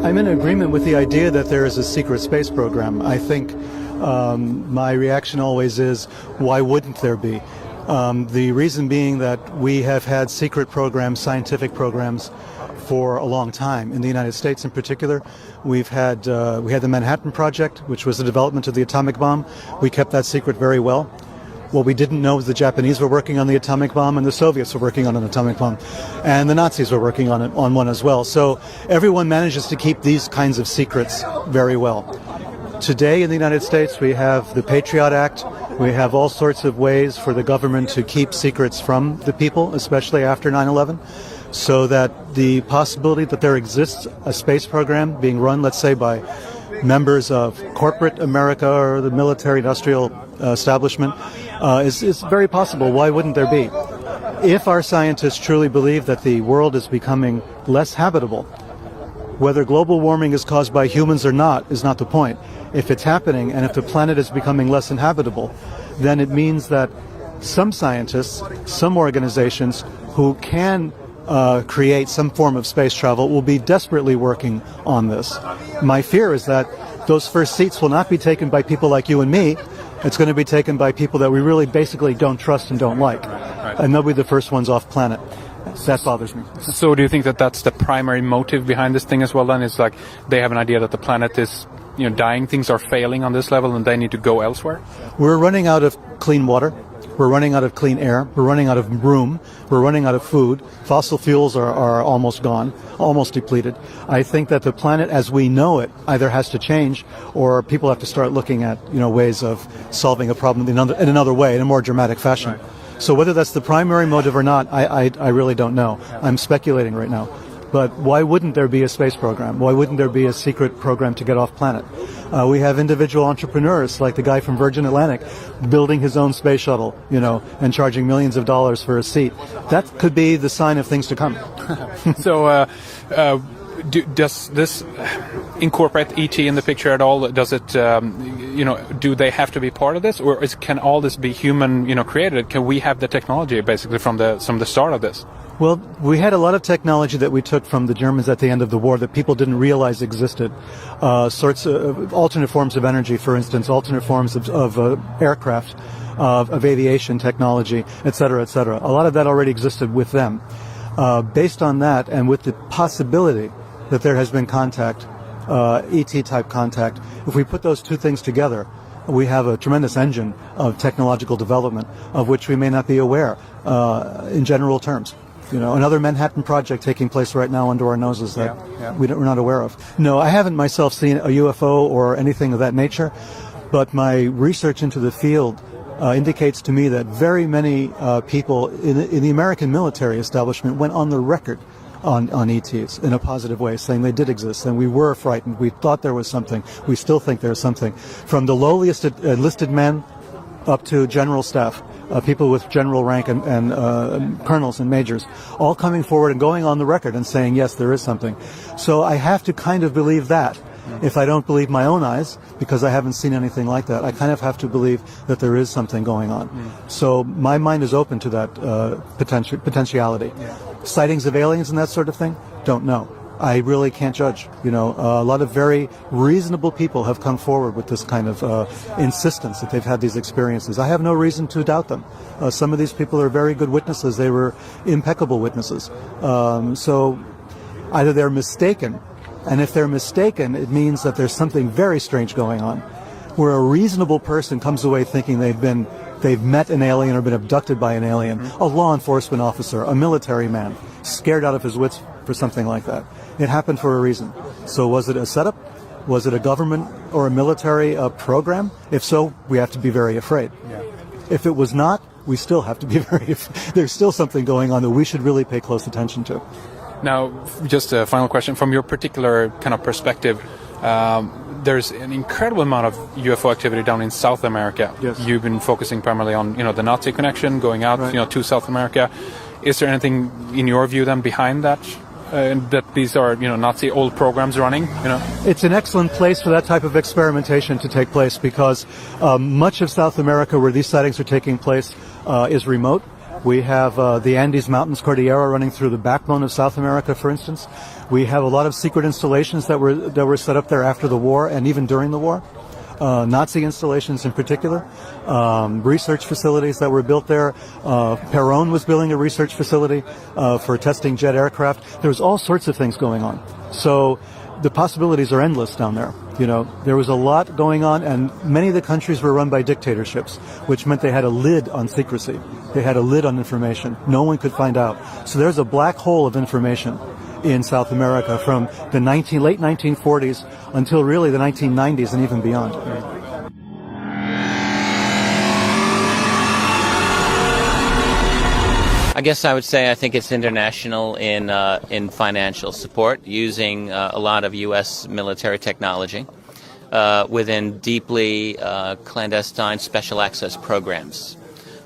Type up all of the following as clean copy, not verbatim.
I'm in agreement with the idea that there is a secret space program. I think my reaction always is, why wouldn't there be? The reason being that we have had secret programs, scientific programs, for a long time. In the United States in particular, we had the Manhattan Project, which was the development of the atomic bomb. We kept that secret very well. What we didn't know was the Japanese were working on the atomic bomb, and the Soviets were working on an atomic bomb, and the Nazis were working on one as well. So everyone manages to keep these kinds of secrets very well. Today in the United States, we have the Patriot Act. We have all sorts of ways for the government to keep secrets from the people, especially after 9/11, so that the possibility that there exists a space program being run, let's say, by members of corporate America or the military-industrial establishment is very possible. Why wouldn't there be? If our scientists truly believe that the world is becoming less habitable, whether global warming is caused by humans or not is not the point. If it's happening and if the planet is becoming less inhabitable, then it means that some scientists, some organizations who can create some form of space travel will be desperately working on this. My fear is that those first seats will not be taken by people like you and me. It's going to be taken by people that we really basically don't trust and don't like. And they'll be the first ones off planet. That bothers me. So do you think that that's the primary motive behind this thing as well then? It's like they have an idea that the planet is dying, things are failing on this level and they need to go elsewhere? We're running out of clean water. We're running out of clean air. We're running out of room. We're running out of food. Fossil fuels are almost gone, almost depleted. I think that the planet as we know it either has to change or people have to start looking at ways of solving a problem in another way, in a more dramatic fashion. Right. So whether that's the primary motive or not, I really don't know. I'm speculating right now. But why wouldn't there be a space program? Why wouldn't there be a secret program to get off planet? We have individual entrepreneurs like the guy from Virgin Atlantic building his own space shuttle, and charging millions of dollars for a seat. That could be the sign of things to come. So does this incorporate ET in the picture at all? Does it, do they have to be part of this? Or can all this be human, created? Can we have the technology basically from the start of this? Well, we had a lot of technology that we took from the Germans at the end of the war that people didn't realize existed. Sorts of alternate forms of energy, for instance, alternate forms of aircraft, of aviation technology, et cetera, et cetera. A lot of that already existed with them. Based on that, and with the possibility that there has been contact, ET-type contact, if we put those two things together, we have a tremendous engine of technological development of which we may not be aware in general terms. Another Manhattan Project taking place right now under our noses that we're not aware of. No, I haven't myself seen a UFO or anything of that nature, but my research into the field indicates to me that very many people in the American military establishment went on the record on ETs in a positive way, saying they did exist, and we were frightened. We thought there was something. We still think there's something. From the lowliest enlisted men up to general staff, people with general rank and colonels and majors, all coming forward and going on the record and saying, yes, there is something. So I have to kind of believe that. If I don't believe my own eyes, because I haven't seen anything like that, I kind of have to believe that there is something going on. So my mind is open to that potentiality. Sightings of aliens and that sort of thing, don't know. I really can't judge. A lot of very reasonable people have come forward with this kind of insistence that they've had these experiences. I have no reason to doubt them. Some of these people are very good witnesses. They were impeccable witnesses. So either they're mistaken, and if they're mistaken, it means that there's something very strange going on, where a reasonable person comes away thinking they've met an alien or been abducted by an alien, a law enforcement officer, a military man, scared out of his wits for something like that. It happened for a reason. So was it a setup? Was it a government or a military program? If so, we have to be very afraid. If it was not, we still have to be there's still something going on that we should really pay close attention to. Now, just a final question. From your particular kind of perspective, there's an incredible amount of UFO activity down in South America. Yes. You've been focusing primarily on, the Nazi connection, going out, right, to South America. Is there anything, in your view, then behind that? That these are, Nazi old programs running, It's an excellent place for that type of experimentation to take place because much of South America where these sightings are taking place is remote. We have the Andes Mountains Cordillera running through the backbone of South America, for instance. We have a lot of secret installations that were set up there after the war and even during the war. Nazi installations in particular, research facilities that were built there. Perón was building a research facility for testing jet aircraft. There was all sorts of things going on. So the possibilities are endless down there. You know, there was a lot going on, and many of the countries were run by dictatorships, which meant they had a lid on secrecy. They had a lid on information. No one could find out. So there's a black hole of information in South America from the late 1940s until really the 1990s and even beyond. I guess I would say I think it's international in financial support, using a lot of U.S. military technology within deeply clandestine special access programs,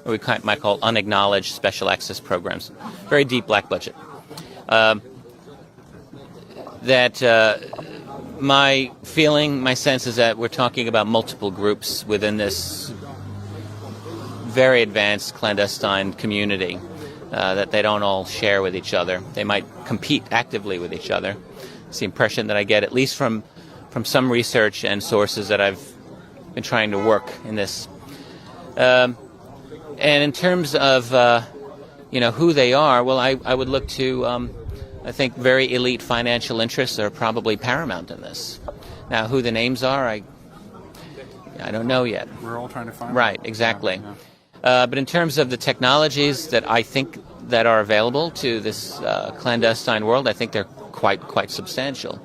or we might call unacknowledged special access programs. Very deep black budget. My sense is that we're talking about multiple groups within this very advanced clandestine community. That they don't all share with each other. They might compete actively with each other. It's the impression that I get, at least from some research and sources that I've been trying to work in this. And in terms of who they are, well, I would look to I think very elite financial interests are probably paramount in this. Now, who the names are, I don't know yet. We're all trying to find. Right, exactly. Yeah. But in terms of the technologies that I think that are available to this clandestine world, I think they're quite substantial.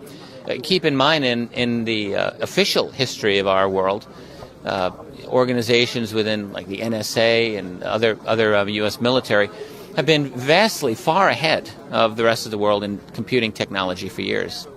Keep in mind, in the official history of our world, organizations within like the NSA and other U.S. military have been vastly far ahead of the rest of the world in computing technology for years.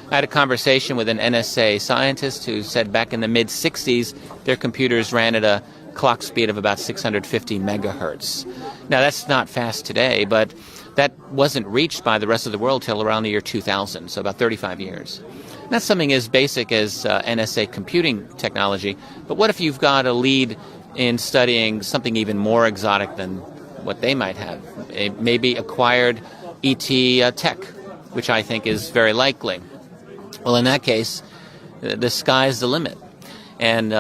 I had a conversation with an NSA scientist who said back in the mid-'60s their computers ran at a clock speed of about 650 megahertz. Now, that's not fast today, but that wasn't reached by the rest of the world till around the year 2000, so about 35 years. And that's something as basic as NSA computing technology, but what if you've got a lead in studying something even more exotic than what they might have? Maybe acquired ET tech, which I think is very likely. Well, in that case, the sky's the limit. And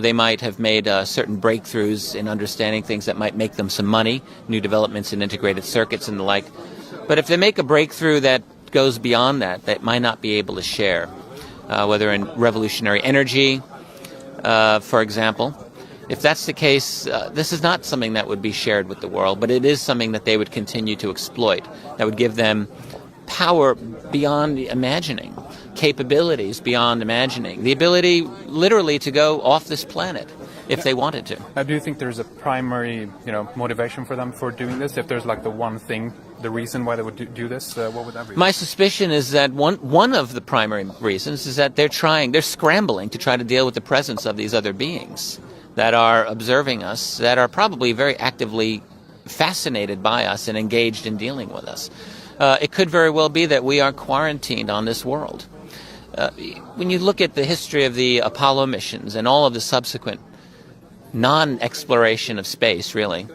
they might have made certain breakthroughs in understanding things that might make them some money, new developments in integrated circuits and the like. But if they make a breakthrough that goes beyond that, they might not be able to share, whether in revolutionary energy, for example. If that's the case, this is not something that would be shared with the world, but it is something that they would continue to exploit, that would give them power beyond imagining, capabilities beyond imagining, the ability literally to go off this planet if they wanted to. Do you think there's a primary, motivation for them for doing this? If there's like the one thing, the reason why they would do this, what would that be? My suspicion is that one of the primary reasons is that they're scrambling to try to deal with the presence of these other beings that are observing us, that are probably very actively fascinated by us and engaged in dealing with us. It could very well be that we are quarantined on this world. When you look at the history of the Apollo missions and all of the subsequent non-exploration of space, really,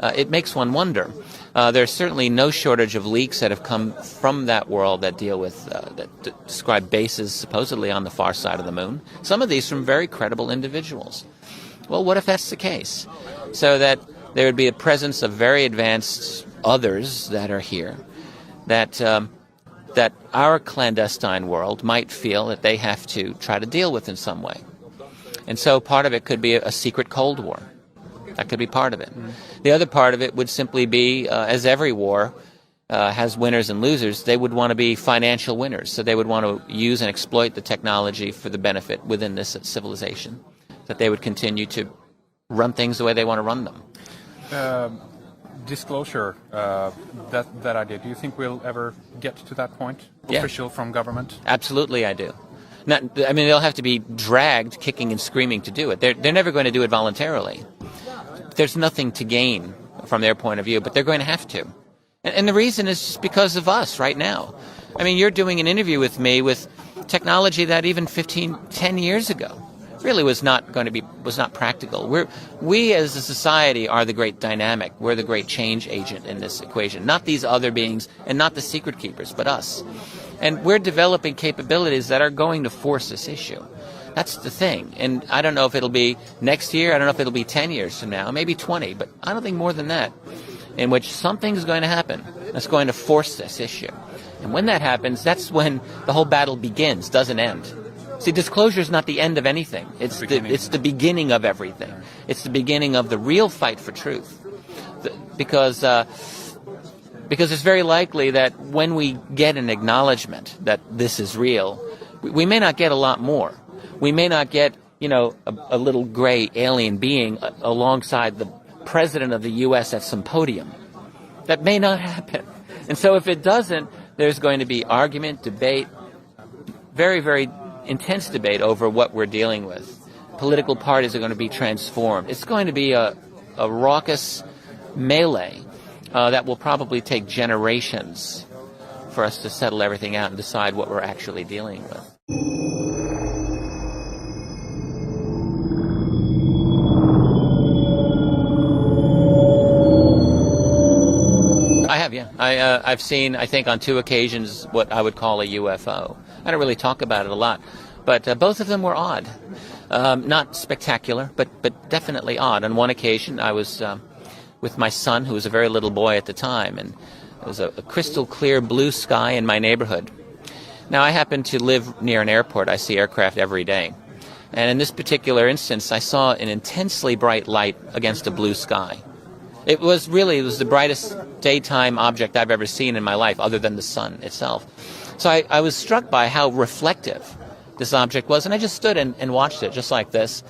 it makes one wonder. There's certainly no shortage of leaks that have come from that world that deal with, that describe bases supposedly on the far side of the moon. Some of these from very credible individuals. Well, what if that's the case? So that there would be a presence of very advanced others that are here, that our clandestine world might feel that they have to try to deal with in some way. And so part of it could be a secret Cold War. That could be part of it. The other part of it would simply be, as every war has winners and losers, they would want to be financial winners. So they would want to use and exploit the technology for the benefit within this civilization, that they would continue to run things the way they want to run them. Disclosure, that idea, do you think we'll ever get to that point? Yeah. Official from government? Absolutely, I do. They'll have to be dragged, kicking and screaming to do it. They're never going to do it voluntarily. There's nothing to gain from their point of view, but they're going to have to. And the reason is just because of us right now. I mean, you're doing an interview with me with technology that even 10 years ago really was not practical. We as a society are the great dynamic. We're the great change agent in this equation, not these other beings and not the secret keepers, but us. And we're developing capabilities that are going to force this issue. That's the thing. And I don't know if it'll be next year, I don't know if it'll be 10 years from now, maybe 20, but I don't think more than that, in which something's going to happen that's going to force this issue. And when that happens, that's when the whole battle begins, doesn't end. See, disclosure is not the end of anything. It's the beginning of everything. It's the beginning of the real fight for truth. Because it's very likely that when we get an acknowledgement that this is real, we may not get a lot more. We may not get, a little gray alien being alongside the president of the U.S. at some podium. That may not happen. And so if it doesn't, there's going to be argument, debate, very, very intense debate over what we're dealing with. Political parties are going to be transformed. It's going to be a raucous melee that will probably take generations for us to settle everything out and decide what we're actually dealing with. I have, yeah. I've seen, I think, on 2 occasions what I would call a UFO. I don't really talk about it a lot, but both of them were odd. Not spectacular, but definitely odd. On one occasion, I was with my son, who was a very little boy at the time, and it was a crystal clear blue sky in my neighborhood. Now, I happen to live near an airport. I see aircraft every day. And in this particular instance, I saw an intensely bright light against a blue sky. It was the brightest daytime object I've ever seen in my life, other than the sun itself. So I was struck by how reflective this object was, and I just stood and watched it, just like this.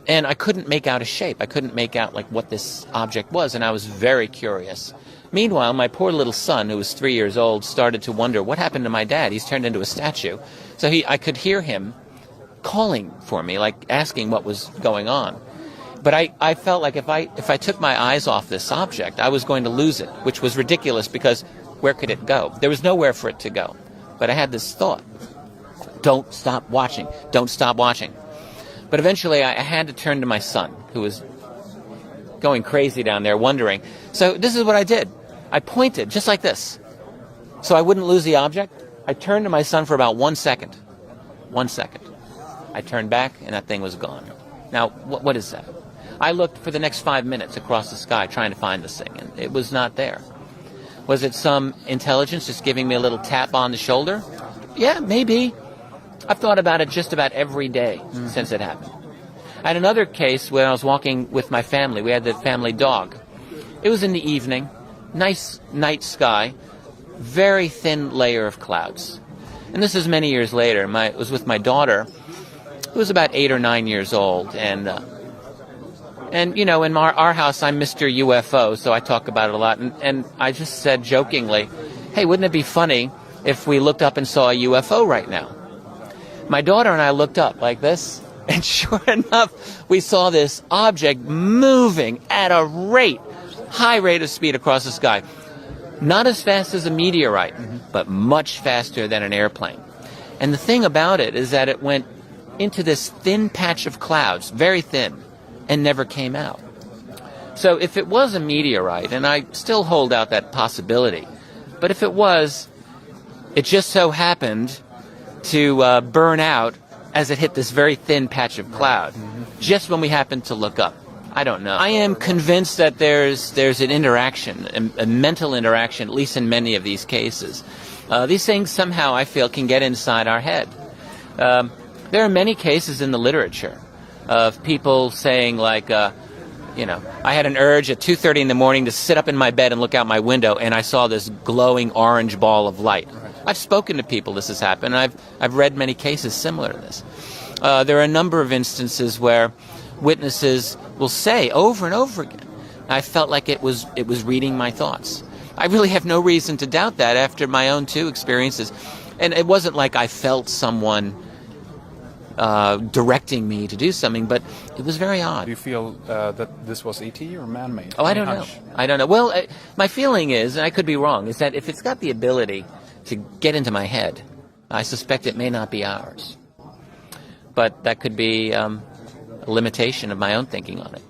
And I couldn't make out a shape. I couldn't make out what this object was, and I was very curious. Meanwhile, my poor little son, who was 3 years old, started to wonder, what happened to my dad? He's turned into a statue. So I could hear him calling for me, asking what was going on. But I felt like if I took my eyes off this object, I was going to lose it, which was ridiculous because where could it go? There was nowhere for it to go. But I had this thought, don't stop watching, don't stop watching. But eventually I had to turn to my son, who was going crazy down there, wondering. So this is what I did. I pointed, just like this, so I wouldn't lose the object. I turned to my son for about 1 second. 1 second. I turned back, and that thing was gone. Now, what is that? I looked for the next 5 minutes across the sky trying to find this thing, and it was not there. Was it some intelligence just giving me a little tap on the shoulder? Yeah, maybe. I've thought about it just about every day since it happened. I had another case when I was walking with my family. We had the family dog. It was in the evening, nice night sky, very thin layer of clouds. And this is many years later. It was with my daughter, who was about 8 or 9 years old, and in our house, I'm Mr. UFO, so I talk about it a lot. And I just said jokingly, hey, wouldn't it be funny if we looked up and saw a UFO right now? My daughter and I looked up like this, and sure enough, we saw this object moving at a high rate of speed across the sky. Not as fast as a meteorite, but much faster than an airplane. And the thing about it is that it went into this thin patch of clouds, very thin, and never came out. So if it was a meteorite, and I still hold out that possibility, but if it was, it just so happened to burn out as it hit this very thin patch of cloud, just when we happened to look up. I don't know. I am convinced that there's an interaction, a mental interaction, at least in many of these cases. These things somehow, I feel, can get inside our head. There are many cases in the literature of people saying, I had an urge at 2:30 in the morning to sit up in my bed and look out my window, and I saw this glowing orange ball of light. I've spoken to people this has happened, and I've read many cases similar to this. There are a number of instances where witnesses will say over and over again, I felt like it was reading my thoughts. I really have no reason to doubt that after my own 2 experiences. And it wasn't like I felt someone directing me to do something, but it was very odd. Do you feel that this was ET or man-made? Oh, I don't know. I don't know. Well, my feeling is, and I could be wrong, is that if it's got the ability to get into my head, I suspect it may not be ours. but that could be a limitation of my own thinking on it.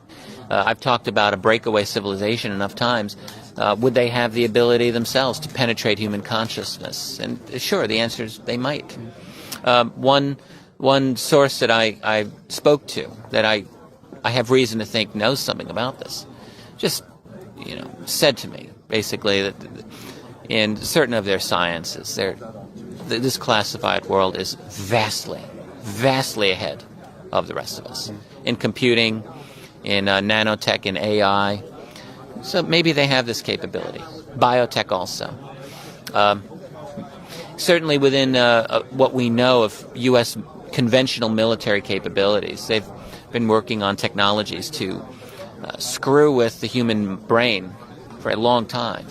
I've talked about a breakaway civilization enough times. Would they have the ability themselves to penetrate human consciousness? And sure, the answer is they might. One source that I spoke to that I have reason to think knows something about this, just said to me basically that in certain of their sciences, this classified world is vastly ahead of the rest of us in computing, in nanotech, in AI. So maybe they have this capability. Biotech also. Certainly within what we know of U.S. conventional military capabilities, they've been working on technologies to screw with the human brain for a long time.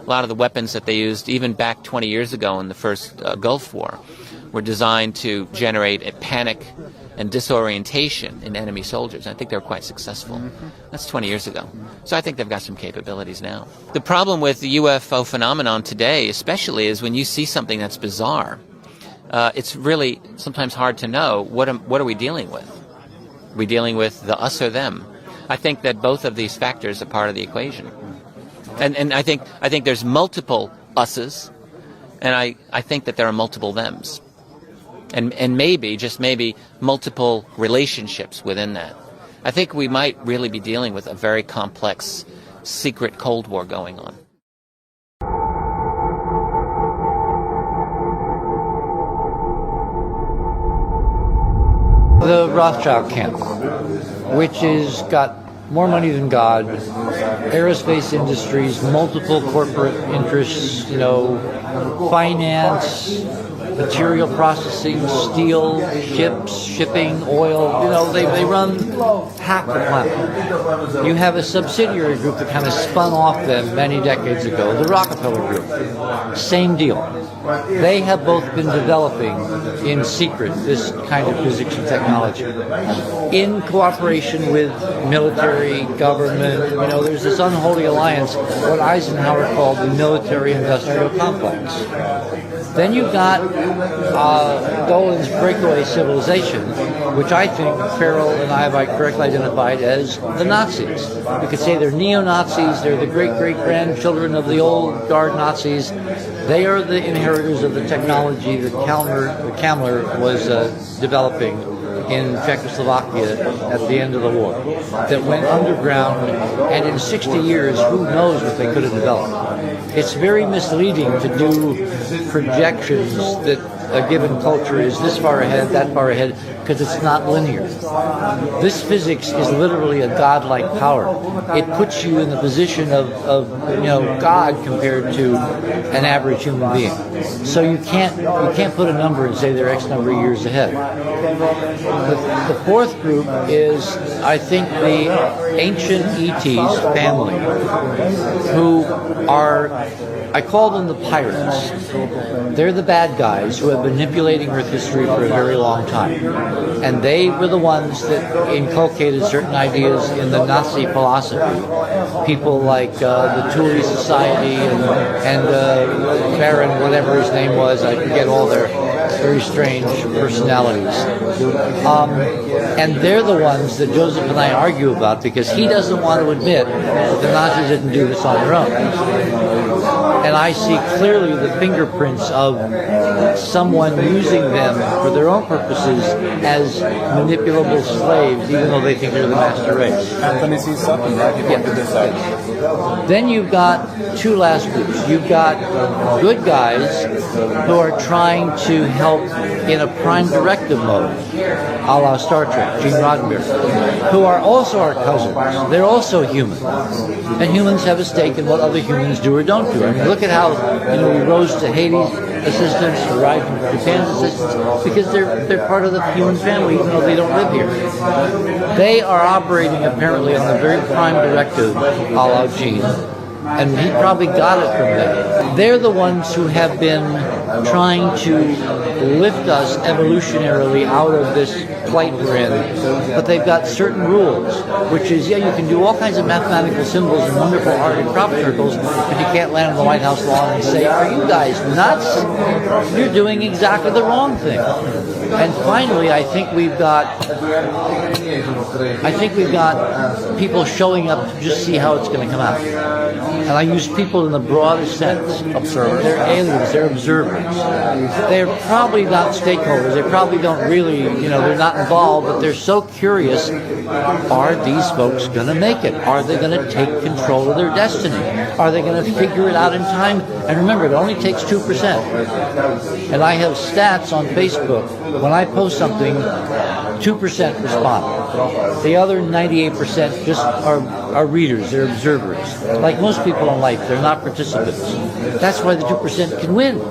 A lot of the weapons that they used, even back 20 years ago in the first Gulf War, were designed to generate a panic and disorientation in enemy soldiers. And I think they were quite successful. That's 20 years ago. So I think they've got some capabilities now. The problem with the UFO phenomenon today, especially, is when you see something that's bizarre, it's really sometimes hard to know what are we dealing with. Are we dealing with the us or them? I think that both of these factors are part of the equation. And I think there's multiple us's, and I think that there are multiple thems. And maybe, just maybe, multiple relationships within that. I think we might really be dealing with a very complex, secret Cold War going on. The Rothschild camp, which has got more money than God, aerospace industries, multiple corporate interests, finance, material processing, steel, ships, shipping, oil, they run half the planet. You have a subsidiary group that kind of spun off them many decades ago, the Rockefeller Group. Same deal. They have both been developing in secret this kind of physics and technology in cooperation with military, government. There's this unholy alliance, what Eisenhower called the military-industrial complex. Then you've got Dolan's breakaway civilization, which I think Vril and I have correctly identified as the Nazis. You could say they're neo-Nazis, they're the great-great-grandchildren of the old guard Nazis. They are the inheritors of the technology that Kamler was developing in Czechoslovakia at the end of the war, that went underground, and in 60 years, who knows what they could have developed. It's very misleading to do projections that a given culture is this far ahead, that far ahead, because it's not linear. This physics is literally a godlike power. It puts you in the position of God compared to an average human being. So you can't put a number and say they're X number of years ahead. The fourth group is, I think, the ancient ETs family, who are, I call them the pirates. They're the bad guys who have been manipulating Earth history for a very long time. And they were the ones that inculcated certain ideas in the Nazi philosophy. People like the Thule Society and Baron, whatever his name was, I forget all their very strange personalities. And they're the ones that Joseph and I argue about, because he doesn't want to admit that the Nazis didn't do this on their own. And I see clearly the fingerprints of someone using them for their own purposes as manipulable slaves, even though they think they're the master race. Anthony sees something, right? He pointed this out. Then you've got two last groups. You've got good guys who are trying to help in a prime directive mode, a la Star Trek, Gene Roddenberry, who are also our cousins. They're also human. And humans have a stake in what other humans do or don't do. I mean, look at how we rose to Haiti's assistance, arrived from Japan's assistance, because they're part of the human family, even though they don't live here. They are operating apparently on the very prime directive, a la Gene, And he probably got it from them. They're the ones who have been trying to lift us evolutionarily out of this plight we're in. But they've got certain rules, which is, you can do all kinds of mathematical symbols and wonderful art and crop circles, but you can't land on the White House lawn and say, are you guys nuts? You're doing exactly the wrong thing. And finally, I think we've got people showing up to just see how it's going to come out. And I use people in the broadest sense. Observers. They're aliens. They're observers. They're probably not stakeholders. They probably don't really, they're not involved, but they're so curious. Are these folks going to make it? Are they going to take control of their destiny? Are they going to figure it out in time? And remember, it only takes 2%. And I have stats on Facebook. When I post something, 2% respond. The other 98% just are readers. They're observers. Like most people in life, they're not participants. That's why the 2% can win.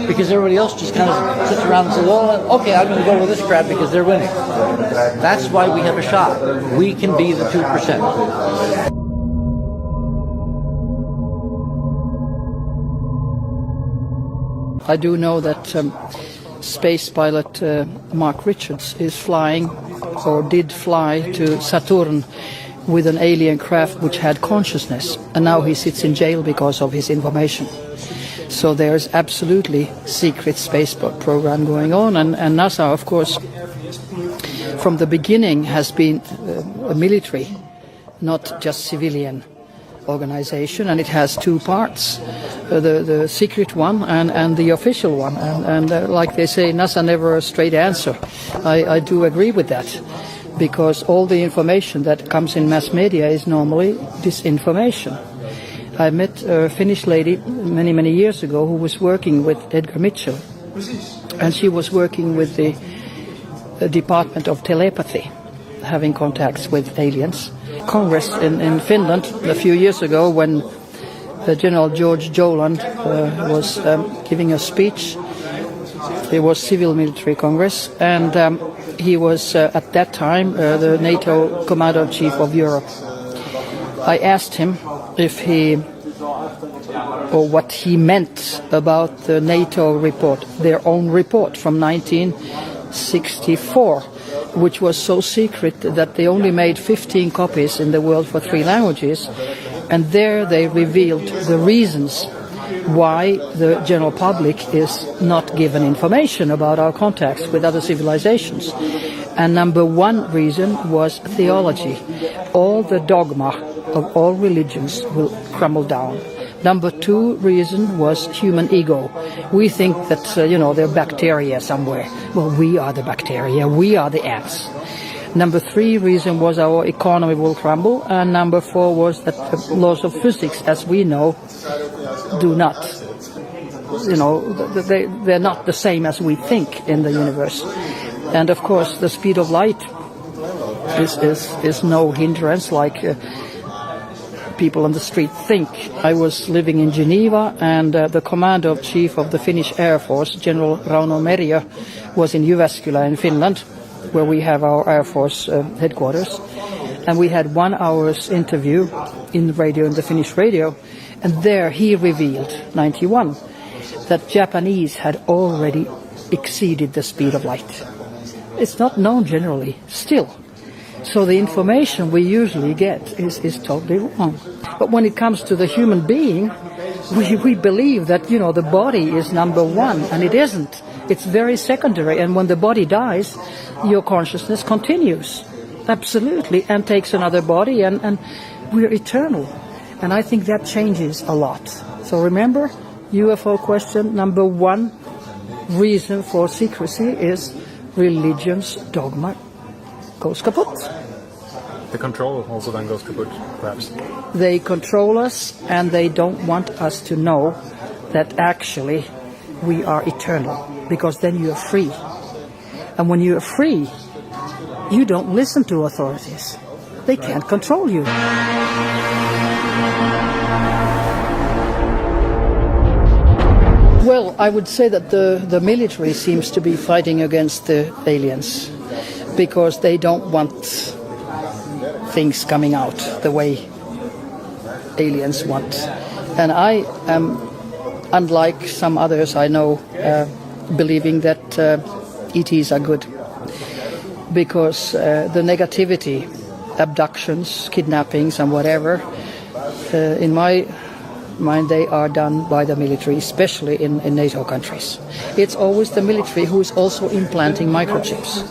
Because everybody else just kind of sits around and says, oh, okay, I'm going to go with this crowd because they're winning. That's why we have a shot. We can be the 2%. I do know that space pilot Mark Richards is flying, or did fly, to Saturn with an alien craft which had consciousness, and now he sits in jail because of his information. So there's absolutely secret space program going on, and NASA, of course, from the beginning has been a military, not just civilian organization, and it has two parts, the secret one and the official one, and like they say, NASA never a straight answer. I do agree with that, because all the information that comes in mass media is normally disinformation. I met a Finnish lady many years ago who was working with Edgar Mitchell, and she was working with the Department of Telepathy, having contacts with aliens. Congress in Finland a few years ago, when General George Joland was giving a speech. It was civil military Congress, and he was at that time the NATO Commander-in-Chief of Europe. I asked him if what he meant about the NATO report, their own report from 1964, which was so secret that they only made 15 copies in the world for 3 languages, and there they revealed the reasons why the general public is not given information about our contacts with other civilizations. And number 1 reason was theology. All the dogma of all religions will crumble down. Number 2 reason was human ego. We think that, there are bacteria somewhere. Well, we are the bacteria. We are the ants. Number 3 reason was our economy will crumble. And number 4 was that the laws of physics, as we know, do not, they're not the same as we think in the universe. And of course, the speed of light is no hindrance like people on the street think. I was living in Geneva, and the Commander-in-Chief of the Finnish Air Force, General Ronald Reagan, was in Jyväskylä in Finland, where we have our Air Force headquarters. And we had 1 hour's interview in the Finnish radio, and there he revealed, 91, that Japanese had already exceeded the speed of light. It's not known generally, still. So the information we usually get is totally wrong. But when it comes to the human being, we believe that, the body is number 1, and it isn't. It's very secondary, and when the body dies, your consciousness continues, absolutely, and takes another body, and we're eternal. And I think that changes a lot. So remember, UFO question, number 1 reason for secrecy is religion's dogma goes kaput. The control also then goes kaput, perhaps. They control us, and they don't want us to know that actually we are eternal, because then you're free. And when you're free, you don't listen to authorities. They can't control you. Well, I would say that the military seems to be fighting against the aliens, because they don't want things coming out the way aliens want. And I am, unlike some others I know, believing that ETs are good. Because the negativity, abductions, kidnappings and whatever, in my mind they are done by the military, especially in NATO countries. It's always the military who is also implanting microchips.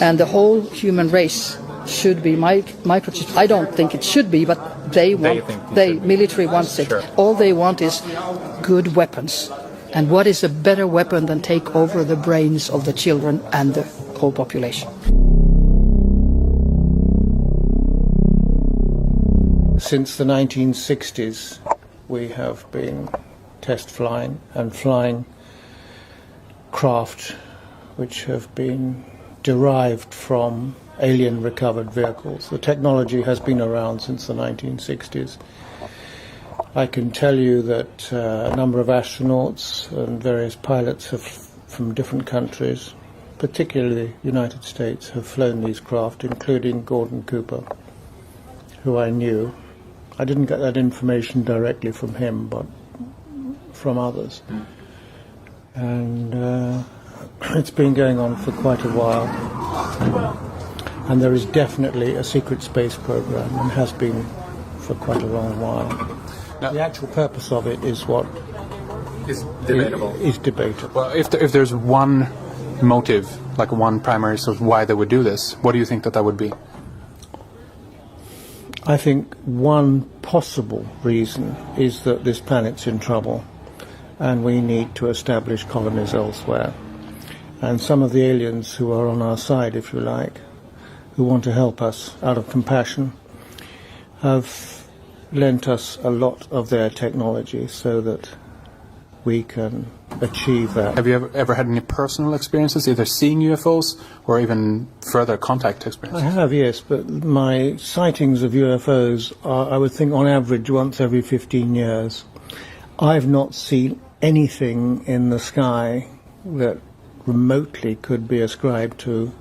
And the whole human race should be microchips. I don't think it should be, but military wants it. Sure. All they want is good weapons. And what is a better weapon than take over the brains of the children and the whole population? Since the 1960s, we have been test flying and flying craft which have been derived from alien recovered vehicles. The technology has been around since the 1960s. I can tell you that a number of astronauts and various pilots from different countries, particularly the United States, have flown these craft, including Gordon Cooper, who I knew. I didn't get that information directly from him, but from others. And it's been going on for quite a while. And there is definitely a secret space program, and has been for quite a long while. Now, the actual purpose of it is what is debatable. Is debatable. Well, if there's one motive, like one primary source why they would do this, what do you think that would be? I think one possible reason is that this planet's in trouble and we need to establish colonies elsewhere. And some of the aliens who are on our side, if you like, who want to help us out of compassion, have lent us a lot of their technology so that we can achieve that. Have you ever had any personal experiences, either seeing UFOs or even further contact experiences? I have, yes, but my sightings of UFOs are, I would think, on average once every 15 years. I've not seen anything in the sky that remotely could be ascribed to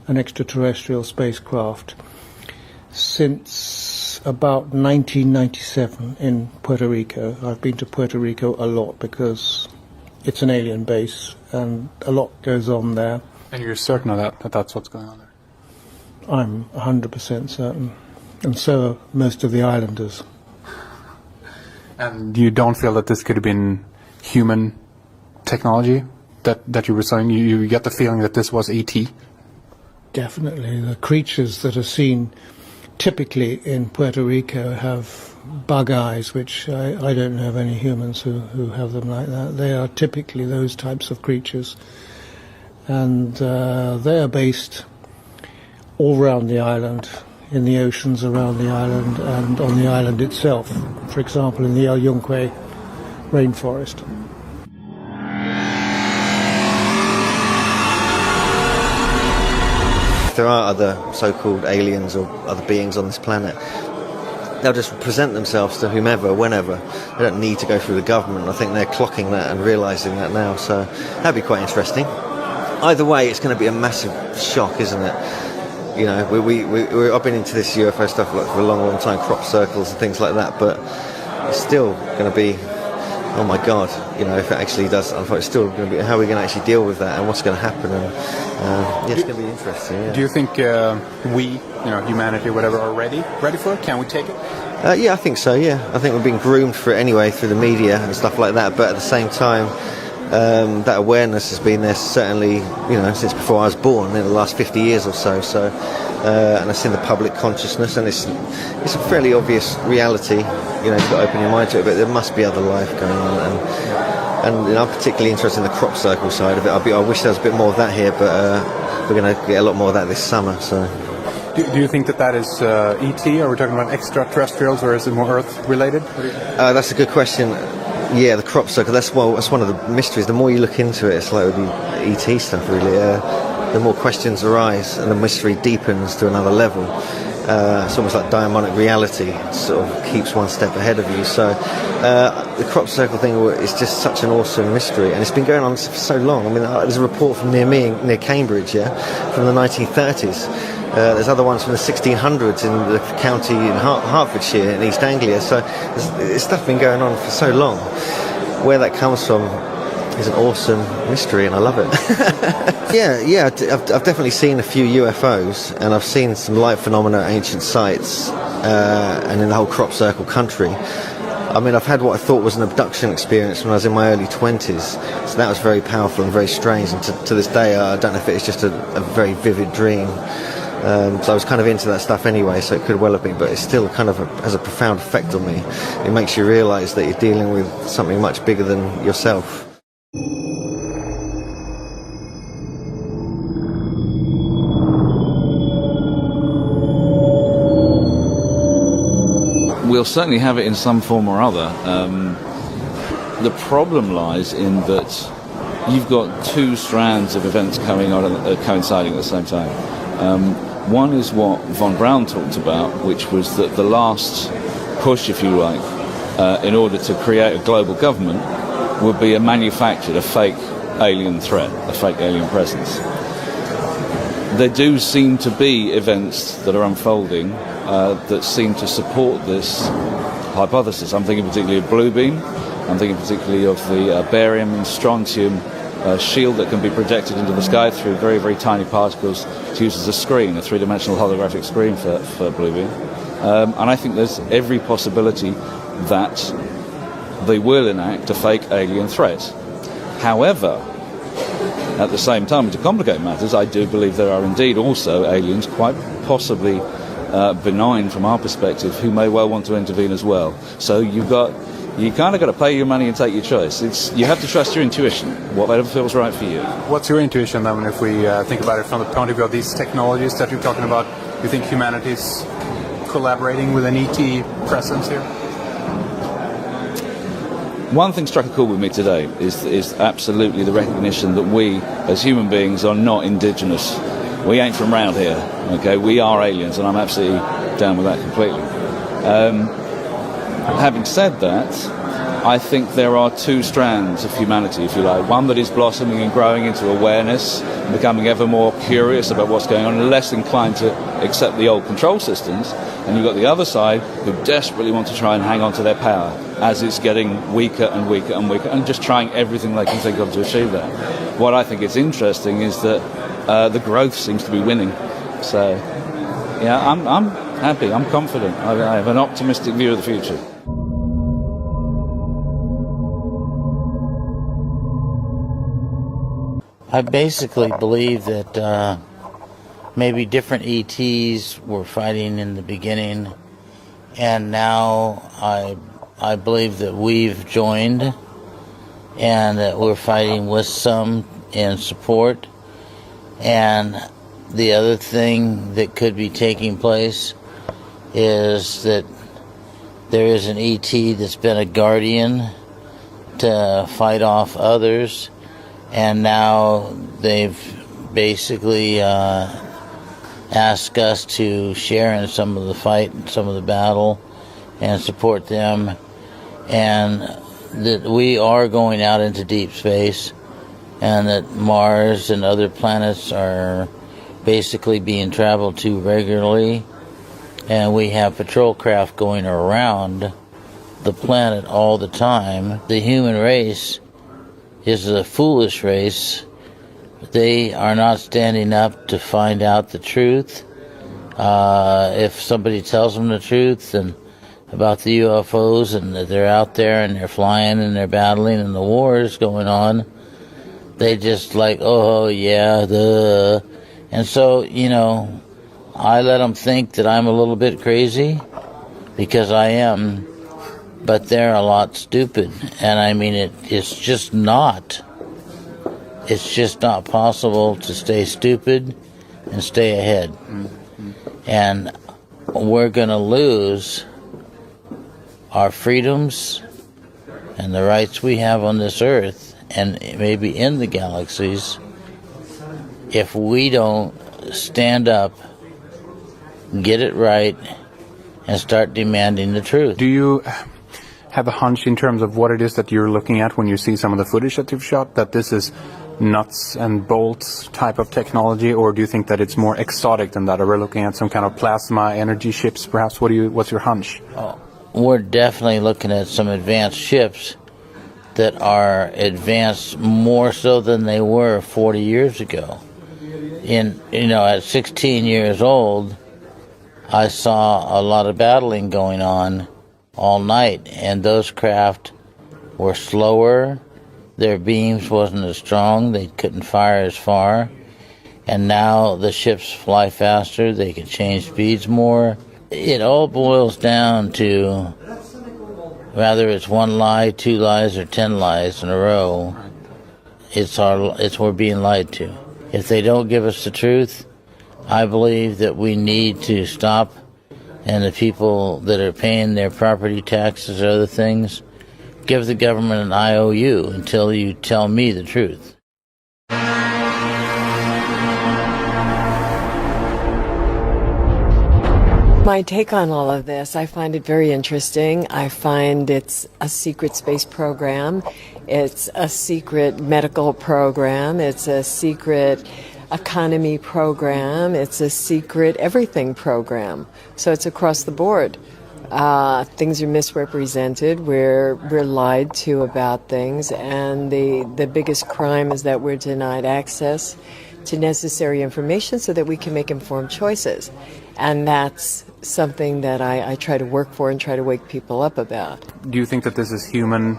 an extraterrestrial spacecraft since about 1997 in Puerto Rico. I've been to Puerto Rico a lot because it's an alien base and a lot goes on there. And you're certain of that that's what's going on there? I'm 100% certain. And so are most of the islanders. And you don't feel that this could have been human technology that you were saying? You get the feeling that this was ET? Definitely. The creatures that are seen typically in Puerto Rico have bug eyes, which I don't know of any humans who have them like that. They are typically those types of creatures. And they are based all around the island, in the oceans around the island, and on the island itself. For example, in the El Yunque rainforest. If there are other so-called aliens or other beings on this planet, they'll just present themselves to whomever, whenever. They don't need to go through the government. I think they're clocking that and realising that now, so that'd be quite interesting. Either way, it's going to be a massive shock, isn't it? You know, I've been into this UFO stuff for a long, long time, crop circles and things like that, but it's still going to be, oh my God, you know, if it actually does, it's still going to be, how are we going to actually deal with that and what's going to happen? And yeah, it's going to be interesting. Yeah. Do you think we, humanity, whatever, are ready for it? Can we take it? Yeah, I think so, yeah. I think we've been groomed for it anyway through the media and stuff like that, but at the same time, that awareness has been there certainly, since before I was born, in the last 50 years or so. And it's in the public consciousness, and it's a fairly obvious reality. You've got to open your mind to it, but there must be other life going on. And I'm particularly interested in the crop circle side of it. I wish there was a bit more of that here, but we're going to get a lot more of that this summer. So, do you think that is ET? Are we talking about extraterrestrials, or is it more Earth related? That's a good question. Yeah, the crop circle. That's one of the mysteries. The more you look into it, it's like with the ET stuff, really. The more questions arise, and the mystery deepens to another level. It's almost like diamonic reality. It sort of keeps one step ahead of you. So the crop circle thing is just such an awesome mystery, and it's been going on for so long. I mean, there's a report from near Cambridge, from the 1930s, There's other ones from the 1600s in the county in Hertfordshire in East Anglia. So there's stuff been going on for so long. Where that comes from is an awesome mystery, and I love it. yeah, I've definitely seen a few UFOs, and I've seen some light phenomena at ancient sites, and in the whole crop circle country. I mean, I've had what I thought was an abduction experience when I was in my early 20s, so that was very powerful and very strange, and to this day I don't know if it's just a very vivid dream. So I was kind of into that stuff anyway, so it could well have been, but it still kind of has a profound effect on me. It makes you realise that you're dealing with something much bigger than yourself. We'll certainly have it in some form or other. The problem lies in that you've got two strands of events coming on, coinciding at the same time. One is what von Braun talked about, which was that the last push, if you like, in order to create a global government would be a manufactured, a fake alien threat, a fake alien presence. There do seem to be events that are unfolding that seem to support this hypothesis. I'm thinking particularly of Blue Beam. I'm thinking particularly of the barium and strontium shield that can be projected into the sky through very, very tiny particles to use as a screen, a three-dimensional holographic screen for Blue Beam. And I think there's every possibility that they will enact a fake alien threat. However, at the same time, to complicate matters, I do believe there are indeed also aliens, quite possibly benign from our perspective, who may well want to intervene as well. So you kind of got to pay your money and take your choice. You have to trust your intuition, whatever feels right for you. What's your intuition then, if we think about it from the point of view of these technologies that you're talking about? Do you think humanity's collaborating with an ET presence here? One thing struck a chord with me today is absolutely the recognition that we, as human beings, are not indigenous. We ain't from round here, okay? We are aliens, and I'm absolutely down with that completely. Having said that, I think there are two strands of humanity, if you like. One that is blossoming and growing into awareness, becoming ever more curious about what's going on, and less inclined to accept the old control systems. And you've got the other side who desperately want to try and hang on to their power as it's getting weaker and weaker and weaker, and just trying everything they can think of to achieve that. What I think is interesting is that the growth seems to be winning. So, yeah, I'm happy, I'm confident. I have an optimistic view of the future. I basically believe that maybe different ETs were fighting in the beginning, and now I believe that we've joined and that we're fighting with some in support. And the other thing that could be taking place is that there is an ET that's been a guardian to fight off others, and now they've basically asked us to share in some of the fight and some of the battle and support them, and that we are going out into deep space, and that Mars and other planets are basically being traveled to regularly, and we have patrol craft going around the planet all the time. The human race is a foolish race. They are not standing up to find out the truth. If somebody tells them the truth and about the UFOs and that they're out there and they're flying and they're battling and the war is going on, they just like, oh yeah, duh. And so, I let them think that I'm a little bit crazy, because I am, but they're a lot stupid. And I mean, it's just not possible to stay stupid and stay ahead. Mm-hmm. And we're going to lose our freedoms and the rights we have on this earth and maybe in the galaxies if we don't stand up, get it right, and start demanding the truth. Do you have a hunch in terms of what it is that you're looking at when you see some of the footage that you've shot, that this is nuts and bolts type of technology, or do you think that it's more exotic than that? Are we looking at some kind of plasma energy ships, perhaps? What's your hunch? We're definitely looking at some advanced ships that are advanced more so than they were 40 years ago. At 16 years old, I saw a lot of battling going on all night, and those craft were slower, their beams wasn't as strong, they couldn't fire as far, and now the ships fly faster, they can change speeds more. It all boils down to whether it's one lie, 2 lies, or 10 lies in a row, it's we're being lied to. If they don't give us the truth, I believe that we need to stop, and the people that are paying their property taxes or other things, give the government an IOU until you tell me the truth. My take on all of this, I find it very interesting. I find it's a secret space program. It's a secret medical program. It's a secret economy program. It's a secret everything program. So it's across the board. Things are misrepresented. We're lied to about things. And the biggest crime is that we're denied access to necessary information so that we can make informed choices. And that's something that I try to work for and try to wake people up about. Do you think that this is human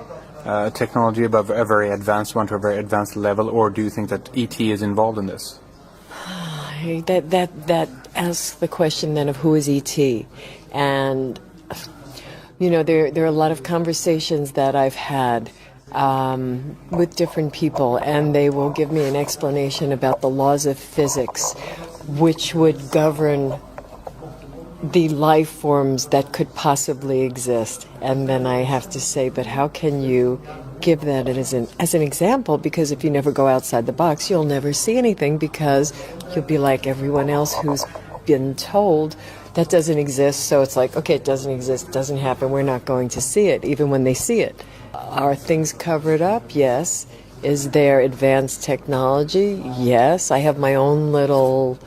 technology above a very advanced one to a very advanced level, or do you think that ET is involved in this? That asks the question then of who is ET. And, there are a lot of conversations that I've had with different people, and they will give me an explanation about the laws of physics, which would govern the life forms that could possibly exist. And then I have to say, but how can you give that as an example? Because if you never go outside the box, you'll never see anything, because you'll be like everyone else who's been told that doesn't exist. So it's like, okay, it doesn't exist, doesn't happen, we're not going to see it, even when they see it. Are things covered up? Yes. Is there advanced technology? Yes. I have my own little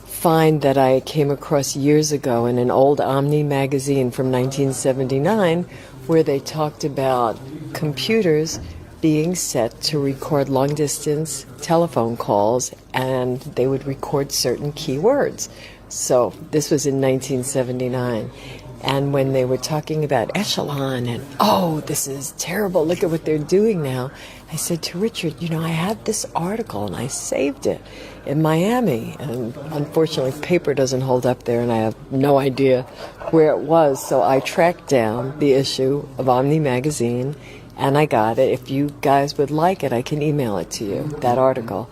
find that I came across years ago in an old Omni magazine from 1979, where they talked about computers being set to record long-distance telephone calls, and they would record certain keywords. So this was in 1979. And when they were talking about echelon and, oh, this is terrible, look at what they're doing now, I said to Richard, I had this article and I saved it in Miami. And unfortunately, paper doesn't hold up there, and I have no idea where it was. So I tracked down the issue of Omni magazine, and I got it. If you guys would like it, I can email it to you, that article.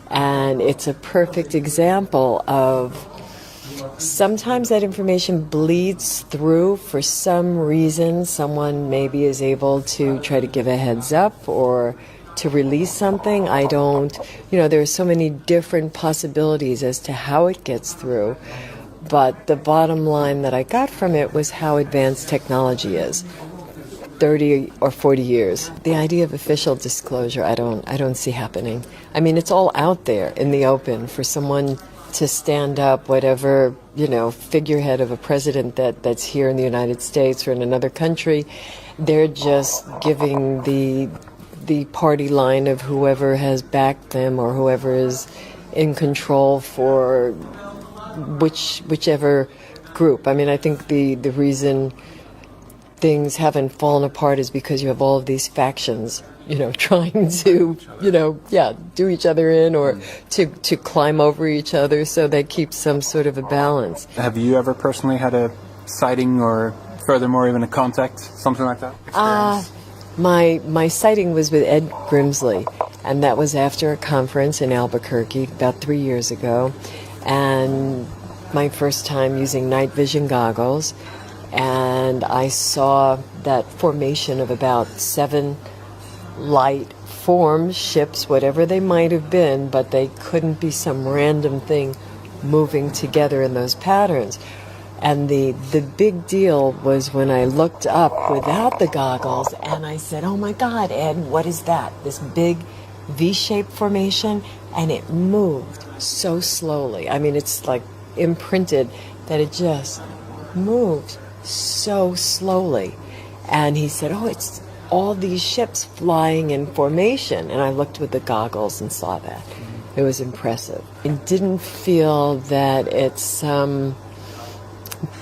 And it's a perfect example of sometimes that information bleeds through for some reason. Someone maybe is able to try to give a heads up or to release something. I don't, there are so many different possibilities as to how it gets through. But the bottom line that I got from it was how advanced technology is. 30 or 40 years. The idea of official disclosure, I don't see happening. I mean, it's all out there in the open for someone to stand up, whatever, figurehead of a president that's here in the United States or in another country. They're just giving the party line of whoever has backed them or whoever is in control for whichever group. I mean, I think the reason things haven't fallen apart is because you have all of these factions, trying to, do each other in or to climb over each other, so they keep some sort of a balance. Have you ever personally had a sighting or furthermore even a contact, something like that? My sighting was with Ed Grimsley, and that was after a conference in Albuquerque about 3 years ago, and my first time using night vision goggles. And I saw that formation of about 7 light forms, ships, whatever they might have been, but they couldn't be some random thing moving together in those patterns. And the big deal was when I looked up without the goggles and I said, oh my God, Ed, what is that? This big V-shaped formation, and it moved so slowly. I mean, it's like imprinted that it just moved so slowly. And he said, oh, it's all these ships flying in formation. And I looked with the goggles and saw that. It was impressive. I didn't feel that it's some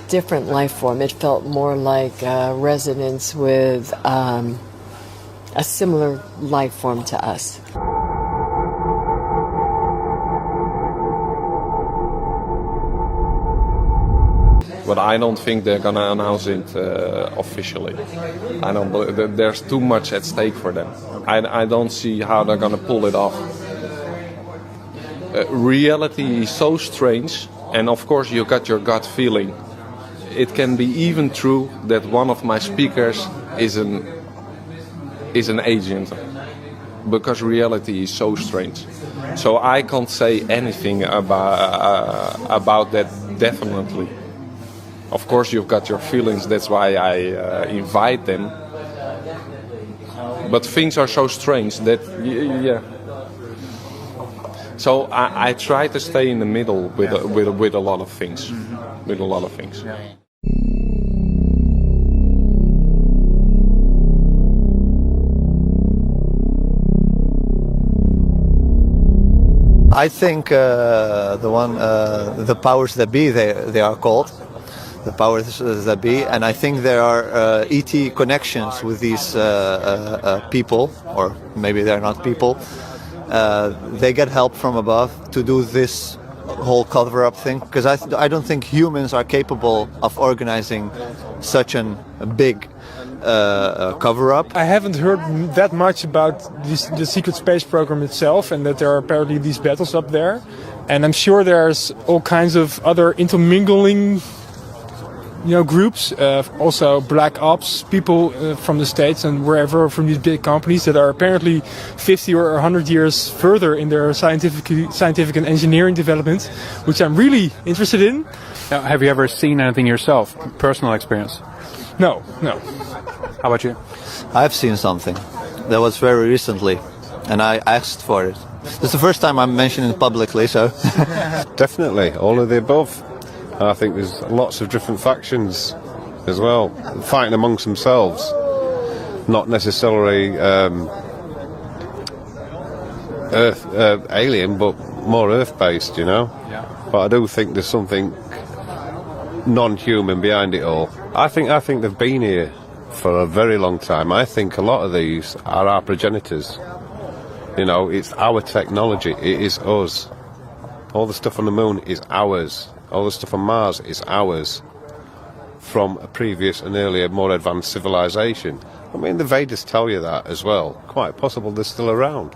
different life form. It felt more like resonance with a similar life form to us. But I don't think they're gonna announce it officially. I don't believe that there's too much at stake for them. I don't see how they're gonna pull it off. Reality is so strange, and of course you got your gut feeling. It can be even true that one of my speakers is an agent, because reality is so strange. So I can't say anything about that definitely. Of course you've got your feelings, that's why I invite them. But things are so strange that, yeah. So I try to stay in the middle with a lot of things. With a lot of things. I think the powers that be, they are called. The powers that be, and I think there are ET connections with these people, or maybe they're not people. They get help from above to do this whole cover-up thing, because I don't think humans are capable of organizing such a big cover-up. I haven't heard that much about the secret space program itself, and that there are apparently these battles up there. And I'm sure there's all kinds of other intermingling groups, also black ops people from the States and wherever, from these big companies that are apparently 50 or 100 years further in their scientific and engineering development, which I'm really interested in. Now, have you ever seen anything yourself, personal experience? No. How about you? I've seen something. That was very recently, and I asked for it. It's the first time I'm mentioning it publicly, so... Definitely, all of the above. I think there's lots of different factions as well, fighting amongst themselves, not necessarily alien, but more Earth-based, Yeah. But I do think there's something non-human behind it all. I think they've been here for a very long time. I think a lot of these are our progenitors. It's our technology. It is us. All the stuff on the moon is ours. All the stuff on Mars is ours, from a previous and earlier, more advanced civilization. I mean, the Vedas tell you that as well. Quite possible they're still around,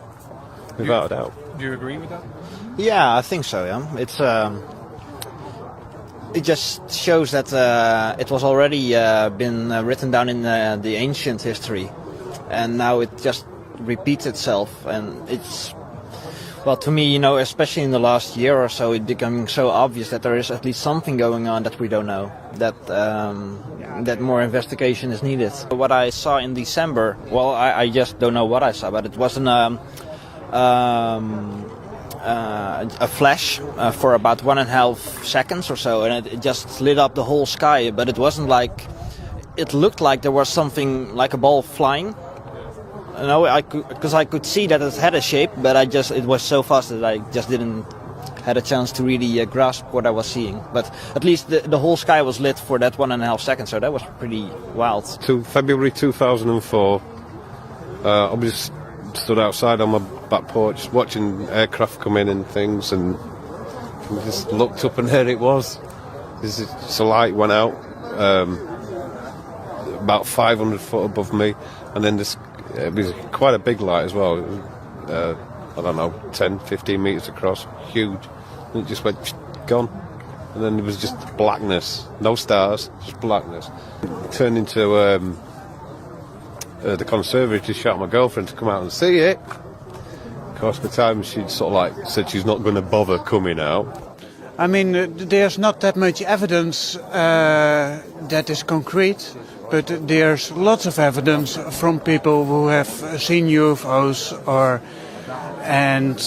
without a doubt. Do you agree with that? Yeah, I think so. Yeah, it just shows that it was already been written down in the ancient history, and now it just repeats itself, and it's. Well, to me, especially in the last year or so, it's becoming so obvious that there is at least something going on that we don't know, that more investigation is needed. What I saw in December, well, I just don't know what I saw, but it wasn't a flash for about 1.5 seconds or so, and it just lit up the whole sky, but it wasn't like, it looked like there was something like a ball flying. Because I could see that it had a shape, but it was so fast that I just didn't had a chance to really grasp what I was seeing. But at least the whole sky was lit for that 1.5 seconds, so that was pretty wild. To February 2004, I was stood outside on my back porch watching aircraft come in and things, and just looked up and there it was. This light went out about 500 foot above me, and then it was quite a big light as well. It was, I don't know, 10, 15 metres across, huge. And it just went, gone. And then it was just blackness, no stars, just blackness. It turned into the conservatory to shout at my girlfriend to come out and see it. Of course, by the time she'd sort of said she's not going to bother coming out, I mean, there's not that much evidence that is concrete, but there's lots of evidence from people who have seen UFOs and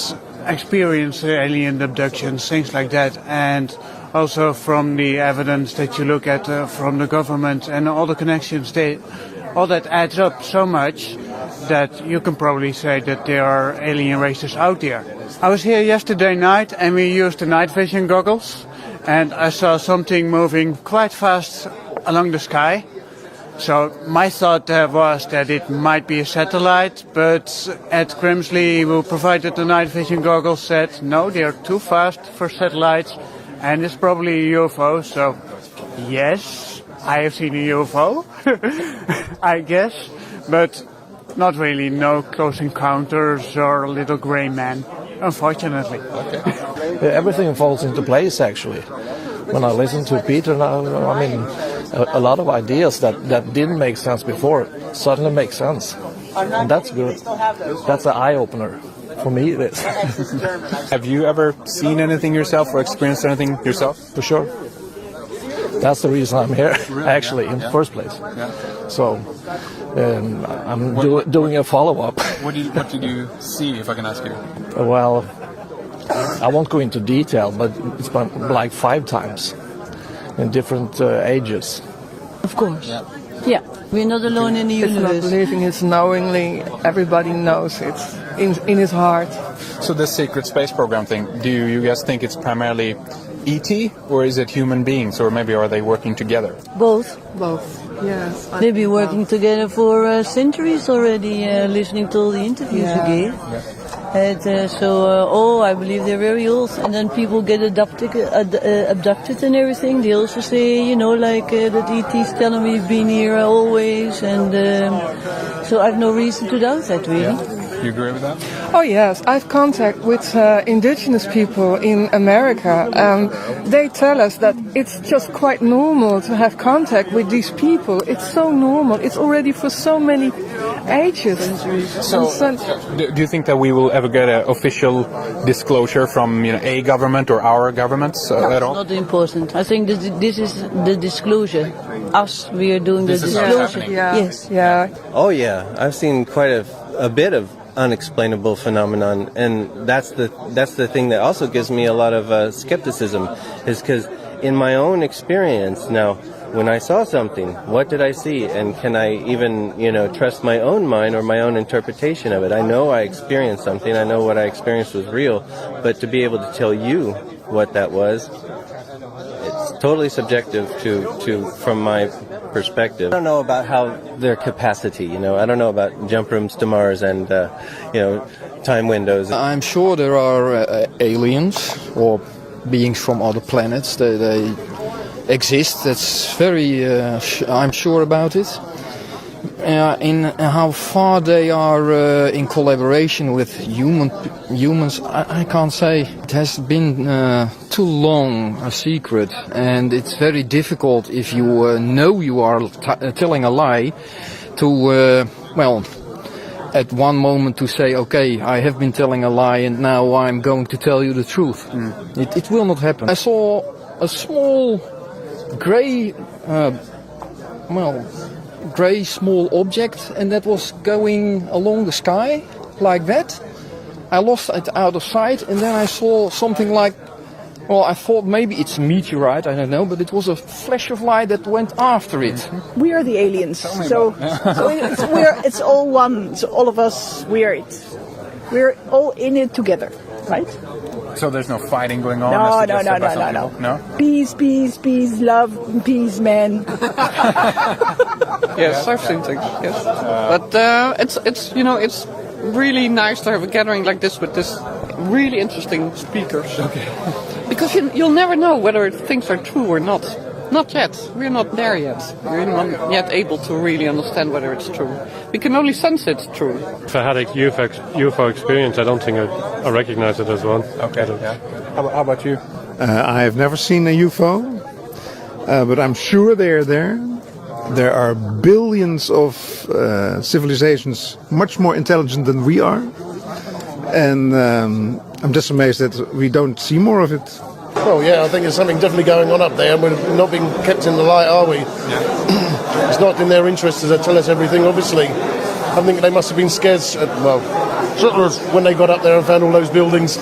experienced alien abductions, things like that, and also from the evidence that you look at from the government and all the connections, all that adds up so much that you can probably say that there are alien races out there. I was here yesterday night and we used the night vision goggles, and I saw something moving quite fast along the sky. So my thought was that it might be a satellite, but Ed Grimsley, who provided the night vision goggles, said no, they're too fast for satellites and it's probably a UFO. So yes, I have seen a UFO, I guess, but not really, no close encounters or a little grey man, unfortunately. Everything falls into place, actually. When I listen to Peter now, I mean, a lot of ideas that didn't make sense before suddenly make sense. And that's good. That's an eye-opener. For me, it is. Have you ever seen anything yourself or experienced anything yourself? For sure. That's the reason I'm here, actually, in the first place. So, I'm doing a follow-up. What did you see, if I can ask you? Well, I won't go into detail, but it's been like 5 times in different ages. Of course. Yeah. We're not alone in the universe. It's not believing, it's knowingly. Everybody knows it's in his heart. So this secret space program thing, do you guys think it's primarily ET, or is it human beings, or maybe are they working together? Both. Both. Yes. They've been working together for centuries already, listening to all the interviews you gave. And, I believe they're very old. And then people get abducted and everything. They also say, that ET's telling me been here always. And so I've no reason to doubt that, really. Yeah. You agree with that? Oh yes, I have contact with indigenous people in America. They tell us that it's just quite normal to have contact with these people. It's so normal. It's already for so many ages. So, do you think that we will ever get an official disclosure from a government or our governments at all? Not important. I think this is the disclosure. We are doing the disclosure. Yes. Yeah. Oh yeah, I've seen quite a bit of unexplainable phenomenon, and that's the thing that also gives me a lot of skepticism, is because in my own experience now, when I saw something, what did I see, and can I even trust my own mind or my own interpretation of it? I know I experienced something, I know what I experienced was real, but to be able to tell you what that was, it's totally subjective to from my perspective. I don't know about how their capacity, I don't know about jump rooms to Mars and, time windows. I'm sure there are aliens or beings from other planets. They exist. That's very, I'm sure about it. In how far they are in collaboration with humans, I can't say. It has been too long a secret, and it's very difficult if you know you are telling a lie to, at one moment to say, okay, I have been telling a lie and now I'm going to tell you the truth. It will not happen. I saw a small grey small object, and that was going along the sky like that. I lost it out of sight, and then I saw something like, I thought maybe it's a meteorite, I don't know, but it was a flash of light that went after it. We are the aliens, so it's all one. So all of us, we're all in it together, right? So there's no fighting going on? No. Peace, love, peace, man. Yes, I've seen things. Yes, but it's really nice to have a gathering like this with this really interesting speakers. Okay. Because you'll never know whether things are true or not. Not yet. We're not there yet. We're not yet able to really understand whether it's true. We can only sense it's true. If I had a UFO experience, I don't think I recognize it as one. Okay. Yeah. How about you? I've never seen a UFO, but I'm sure they're there. There are billions of civilizations much more intelligent than we are. And I'm just amazed that we don't see more of it. Well, yeah, I think there's something definitely going on up there, and we're not being kept in the light, are we? It's not in their interest to tell us everything, obviously. I think they must have been scared, when they got up there and found all those buildings.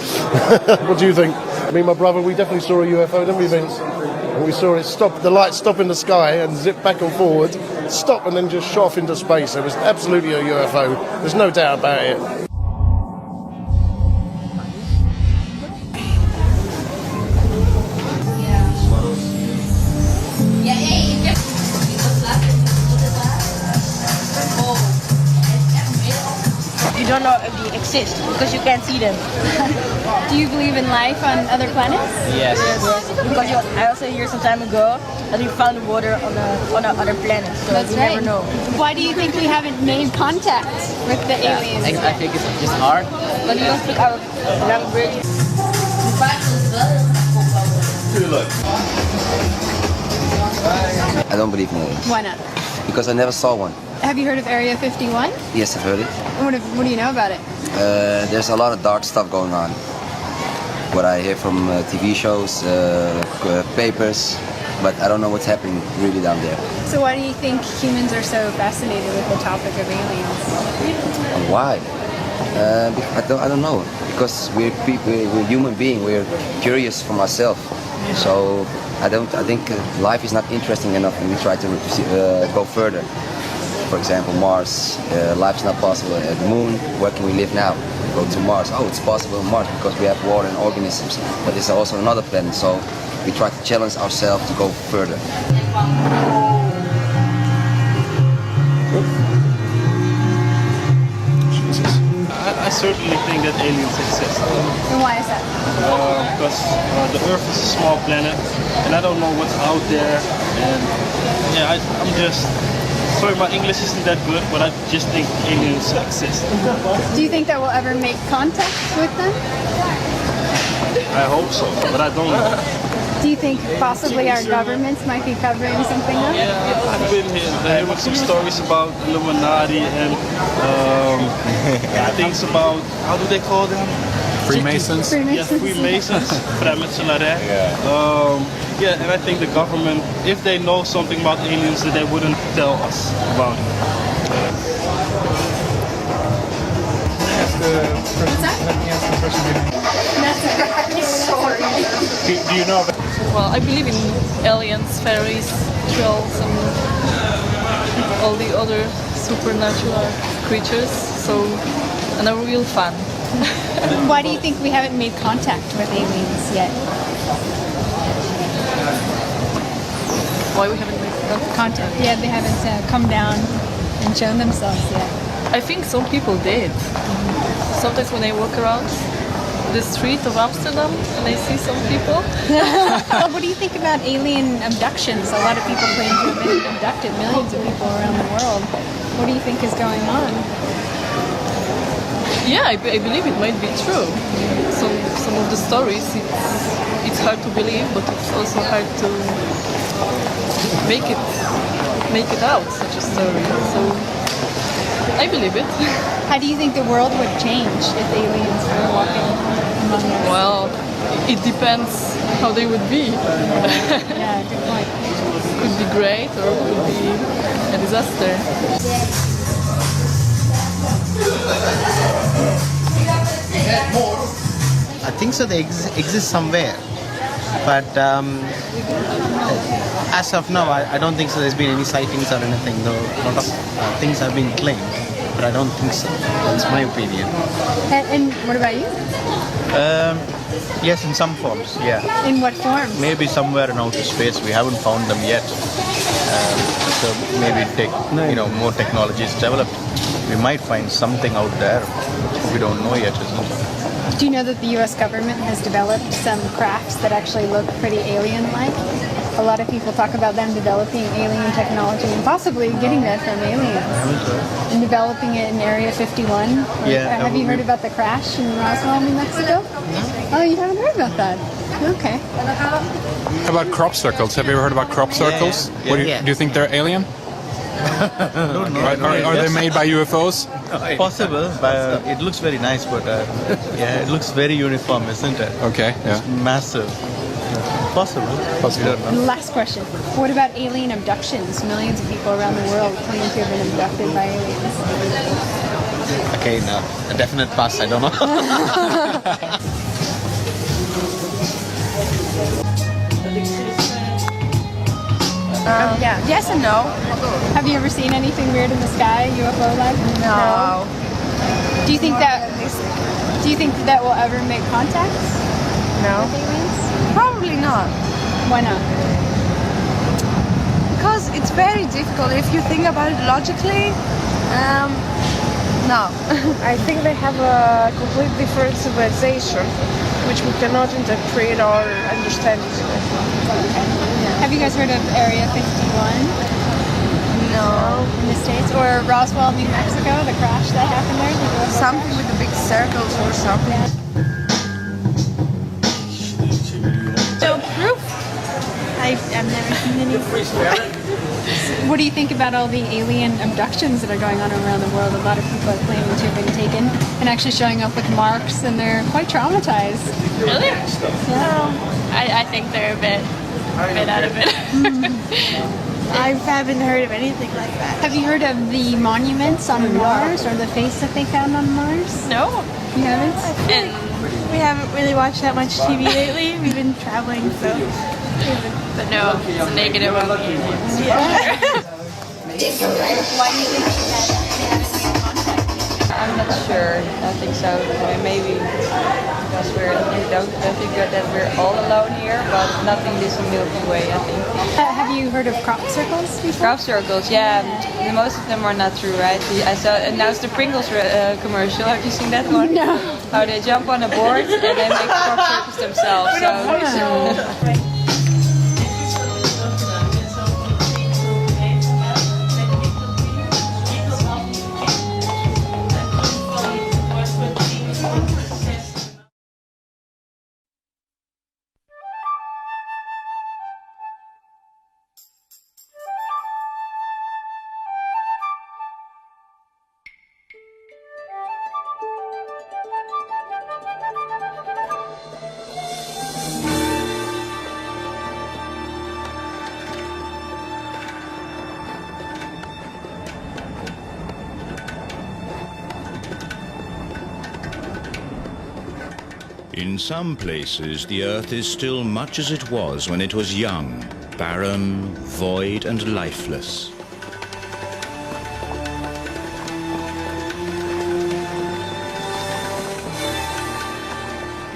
What do you think? Me and my brother, we definitely saw a UFO, didn't we, Vince? And we saw it stop, the light stop in the sky and zip back and forward, stop and then just shot off into space. It was absolutely a UFO. There's no doubt about it. You don't know if they exist because you can't see them. Do you believe in life on other planets? Yes. Because I also hear some time ago that we found water on other planets. So That's you right. never know. Why do you think we haven't made contact with the aliens? I think it's just hard. But we don't speak our language. I don't believe in aliens. Why not? Because I never saw one. Have you heard of Area 51? Yes, I've heard it. What do you know about it? There's a lot of dark stuff going on. What I hear from TV shows, papers, but I don't know what's happening really down there. So why do you think humans are so fascinated with the topic of aliens? Why? I don't know. Because we're human beings. We're curious from ourselves. So I think life is not interesting enough, and we try to go further. For example, Mars, life's not possible. At the Moon, where can we live now? Go to Mars. Oh, it's possible on Mars because we have water and organisms. But it's also another planet, so we try to challenge ourselves to go further. I certainly think that aliens exist. And why is that? Because the Earth is a small planet, and I don't know what's out there. And yeah, I'm just sorry, my English isn't that good, but I just think aliens exist. Do you think that we'll ever make contact with them? I hope so, but I don't know. Do you think possibly our governments might be covering something up? I've been hearing some stories about Illuminati and things about, how do they call them? Freemasons? Yes, Freemasons. Vrijmetselarij. Yeah, and I think the government, if they know something about aliens, that they wouldn't tell us about it. Do you know? Well, I believe in aliens, fairies, trolls, and all the other supernatural creatures. So, and they're real fun. Why do you think we haven't made contact with aliens yet? Why we haven't made contact? Yeah, they haven't come down and shown themselves yet. I think some people did. Sometimes when I walk around the street of Amsterdam and I see some people. What do you think about alien abductions? A lot of people claim to have been abducted, millions of people around the world. What do you think is going on? Yeah, I believe it might be true. Some of the stories, it's hard to believe, but it's also hard to make it out, such a story. So I believe it. How do you think the world would change if aliens were walking among us? Well, it depends how they would be. Yeah, good point. Could be great or could be a disaster. I think so. They exist somewhere, but as of now, I don't think so. There's been any sightings or anything. Though a lot of things have been claimed, but I don't think so. That's my opinion. And what about you? Yes, in some forms. Yeah. In what forms? Maybe somewhere in outer space. We haven't found them yet. So maybe more technology is developed. We might find something out there we don't know yet, isn't it? Do you know that the U.S. government has developed some crafts that actually look pretty alien-like? A lot of people talk about them developing alien technology and possibly getting that from aliens. And developing it in Area 51. Have you heard about the crash in Roswell, New Mexico? No. Oh, you haven't heard about that? Okay. How about crop circles? Have you ever heard about crop circles? Yeah. Do you think they're alien? Are they made by UFOs? Possible, but it looks very nice. But it looks very uniform, isn't it? Okay. Yeah. It's massive. Possible. Possible. We don't know. Last question. What about alien abductions? Millions of people around the world claim to have been abducted by aliens. Okay, no, a definite pass. I don't know. Yeah. Yes and no. Have you ever seen anything weird in the sky, UFO-like? No. Do you think that will ever make contact? No. With aliens? Probably not. Why not? Because it's very difficult if you think about it logically. No. I think they have a completely different civilization, which we cannot interpret or understand easily. Have you guys heard of Area 51? No. In the States? Or Roswell, New Mexico, the crash that happened there? The UFO Something with the big circles or something. So proof? I've never seen any. What do you think about all the alien abductions that are going on around the world? A lot of people are claiming to have been taken and actually showing up with marks, and they're quite traumatized. Really? Yeah. I think they're a bit out of it. I haven't heard of anything like that. Have you heard of the monuments on Mars or the face that they found on Mars? No. You haven't? We haven't really watched that much TV lately. We've been traveling, so. But no, it's a negative on the aliens. Yeah. Why do you think she had contact? I'm not sure. I think so. Maybe because I don't think that we're all alone here, but nothing is a Milky Way, I think. Have you heard of crop circles before? Crop circles, yeah. Most of them are not true, right? I saw, and now it's the Pringles commercial. Have you seen that one? No. How they jump on a board and they make crop circles themselves. So. In some places, the Earth is still much as it was when it was young, barren, void, and lifeless.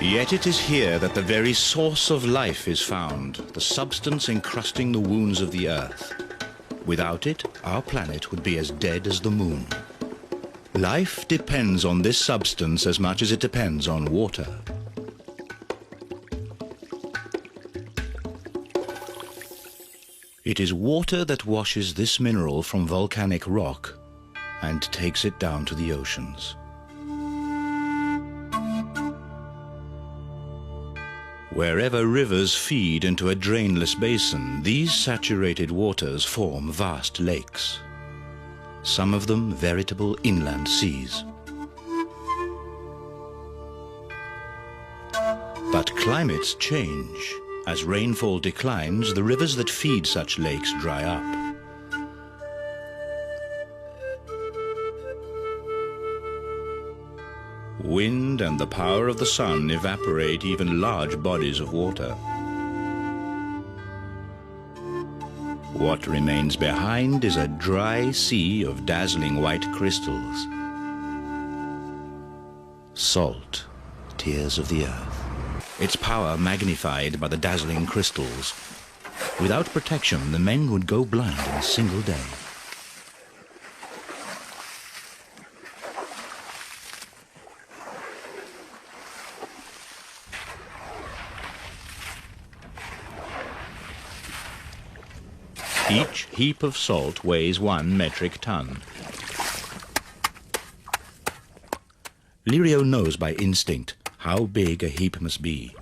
Yet it is here that the very source of life is found, the substance encrusting the wounds of the Earth. Without it, our planet would be as dead as the moon. Life depends on this substance as much as it depends on water. It is water that washes this mineral from volcanic rock and takes it down to the oceans. Wherever rivers feed into a drainless basin, these saturated waters form vast lakes, some of them veritable inland seas. But climates change. As rainfall declines, the rivers that feed such lakes dry up. Wind and the power of the sun evaporate even large bodies of water. What remains behind is a dry sea of dazzling white crystals. Salt, tears of the earth. Its power magnified by the dazzling crystals. Without protection, the men would go blind in a single day. Each heap of salt weighs 1 metric ton. Lirio knows by instinct how big a heap must be.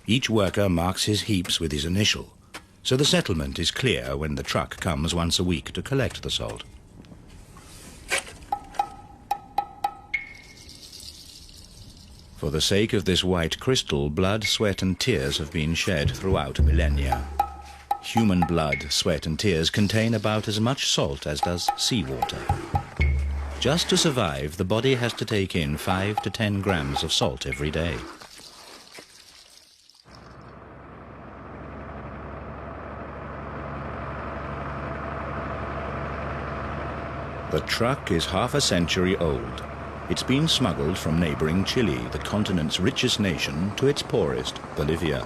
Each worker marks his heaps with his initial, so the settlement is clear when the truck comes once a week to collect the salt. For the sake of this white crystal, blood, sweat and tears have been shed throughout millennia. Human blood, sweat and tears contain about as much salt as does seawater. Just to survive, the body has to take in 5 to 10 grams of salt every day. The truck is half a century old. It's been smuggled from neighboring Chile, the continent's richest nation, to its poorest, Bolivia.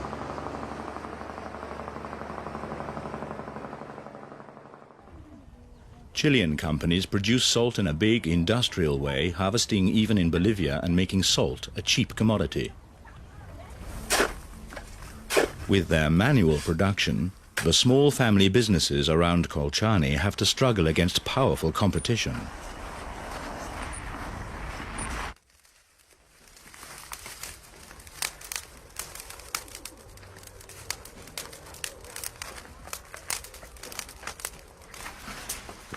Chilean companies produce salt in a big industrial way, harvesting even in Bolivia and making salt a cheap commodity. With their manual production, the small family businesses around Colchane have to struggle against powerful competition.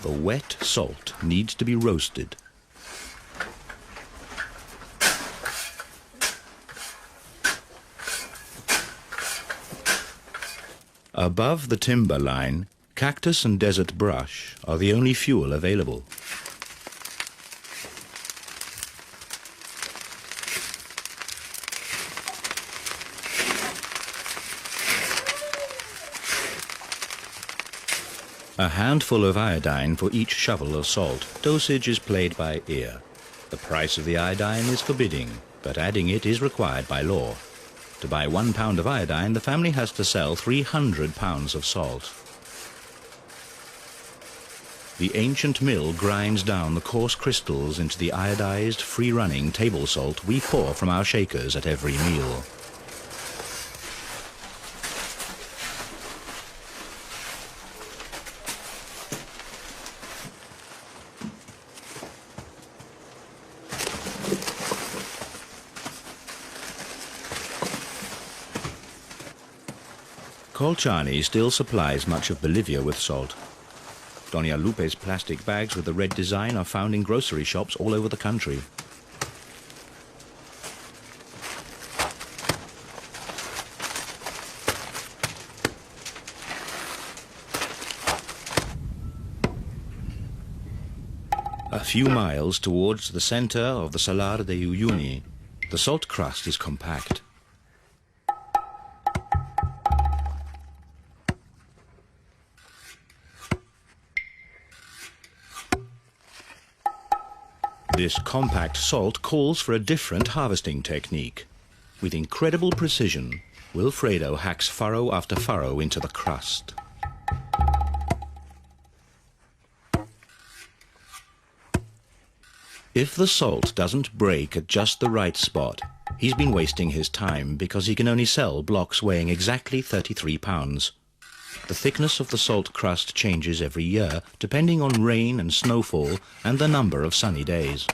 The wet salt needs to be roasted. Above the timber line, cactus and desert brush are the only fuel available. A handful of iodine for each shovel of salt. Dosage is played by ear. The price of the iodine is forbidding, but adding it is required by law. To buy 1 pound of iodine, the family has to sell 300 pounds of salt. The ancient mill grinds down the coarse crystals into the iodized, free-running table salt we pour from our shakers at every meal. Colchane still supplies much of Bolivia with salt. Doña Lupe's plastic bags with the red design are found in grocery shops all over the country. A few miles towards the center of the Salar de Uyuni, the salt crust is compact. This compact salt calls for a different harvesting technique. With incredible precision, Wilfredo hacks furrow after furrow into the crust. If the salt doesn't break at just the right spot, he's been wasting his time because he can only sell blocks weighing exactly 33 pounds. The thickness of the salt crust changes every year, depending on rain and snowfall and the number of sunny days.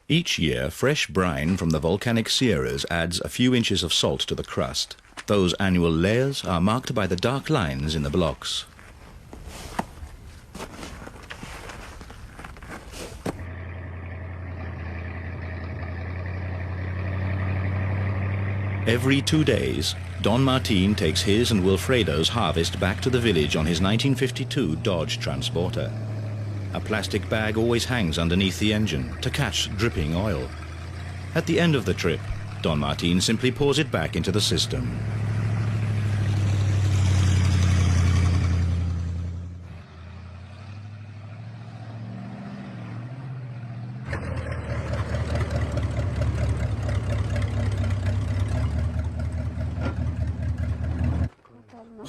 Each year, fresh brine from the volcanic sierras adds a few inches of salt to the crust. Those annual layers are marked by the dark lines in the blocks. Every 2 days, Don Martin takes his and Wilfredo's harvest back to the village on his 1952 Dodge Transporter. A plastic bag always hangs underneath the engine to catch dripping oil. At the end of the trip, Don Martin simply pours it back into the system.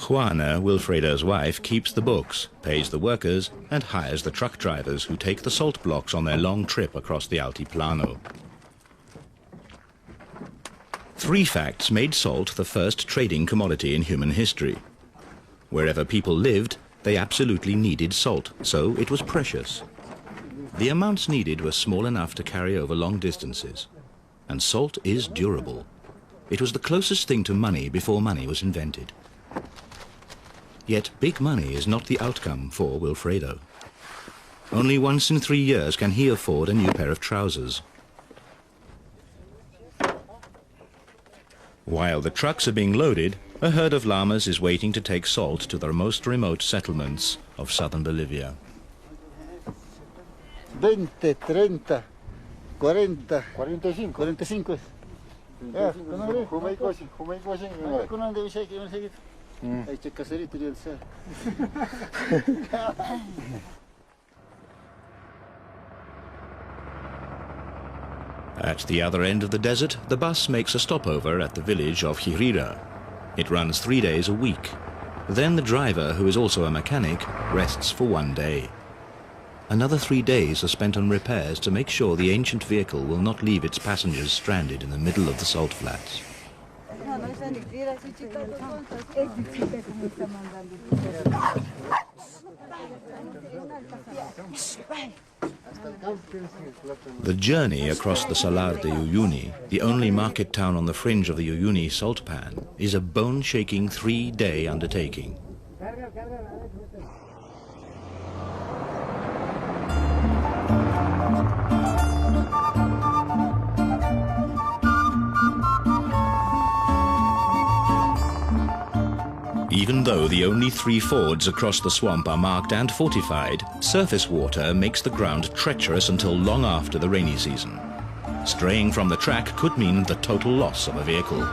Juana, Wilfredo's wife, keeps the books, pays the workers, and hires the truck drivers who take the salt blocks on their long trip across the Altiplano. 3 facts made salt the first trading commodity in human history. Wherever people lived, they absolutely needed salt, so it was precious. The amounts needed were small enough to carry over long distances. And salt is durable. It was the closest thing to money before money was invented. Yet big money is not the outcome for Wilfredo. Only once in 3 years can he afford a new pair of trousers. While the trucks are being loaded, a herd of llamas is waiting to take salt to the most remote settlements of southern Bolivia. 20, 30, 40, 45. 45. At the other end of the desert, the bus makes a stopover at the village of Hirira. It runs 3 days a week. Then the driver, who is also a mechanic, rests for 1 day. Another 3 days are spent on repairs to make sure the ancient vehicle will not leave its passengers stranded in the middle of the salt flats. The journey across the Salar de Uyuni, the only market town on the fringe of the Uyuni salt pan, is a bone-shaking 3-day undertaking. Even though the only 3 fords across the swamp are marked and fortified, surface water makes the ground treacherous until long after the rainy season. Straying from the track could mean the total loss of a vehicle.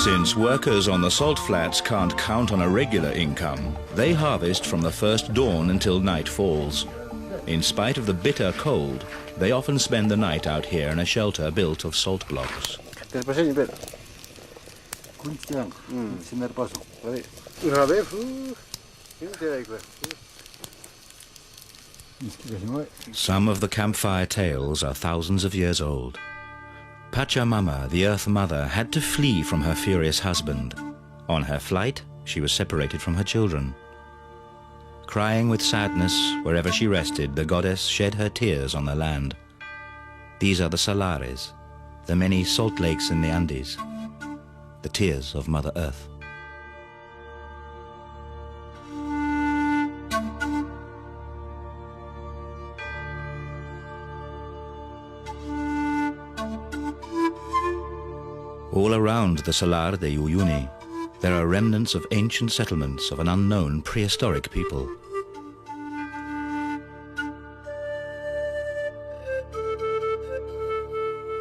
Since workers on the salt flats can't count on a regular income, they harvest from the first dawn until night falls. In spite of the bitter cold, they often spend the night out here in a shelter built of salt blocks. Some of the campfire tales are thousands of years old. Pachamama, the Earth Mother, had to flee from her furious husband. On her flight, she was separated from her children. Crying with sadness, wherever she rested, the goddess shed her tears on the land. These are the salares, the many salt lakes in the Andes, the tears of Mother Earth. All around the Salar de Uyuni, there are remnants of ancient settlements of an unknown prehistoric people.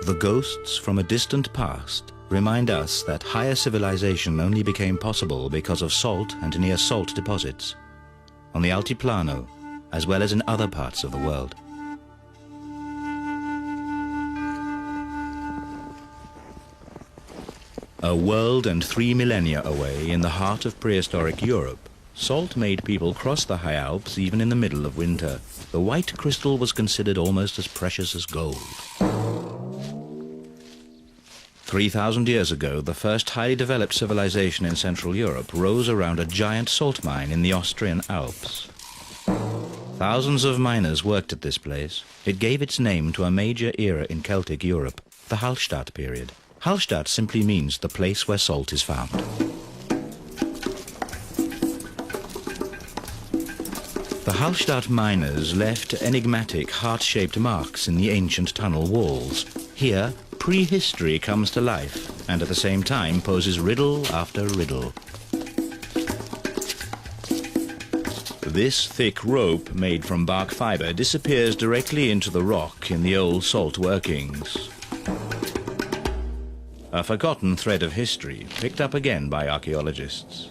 The ghosts from a distant past remind us that higher civilization only became possible because of salt and near salt deposits, on the Altiplano, as well as in other parts of the world. A world and 3 millennia away in the heart of prehistoric Europe, salt made people cross the high Alps even in the middle of winter. The white crystal was considered almost as precious as gold. 3,000 years ago, the first highly developed civilization in Central Europe rose around a giant salt mine in the Austrian Alps. Thousands of miners worked at this place. It gave its name to a major era in Celtic Europe, the Hallstatt period. Hallstatt simply means the place where salt is found. The Hallstatt miners left enigmatic heart-shaped marks in the ancient tunnel walls. Here, prehistory comes to life and at the same time poses riddle after riddle. This thick rope made from bark fiber disappears directly into the rock in the old salt workings. A forgotten thread of history, picked up again by archaeologists.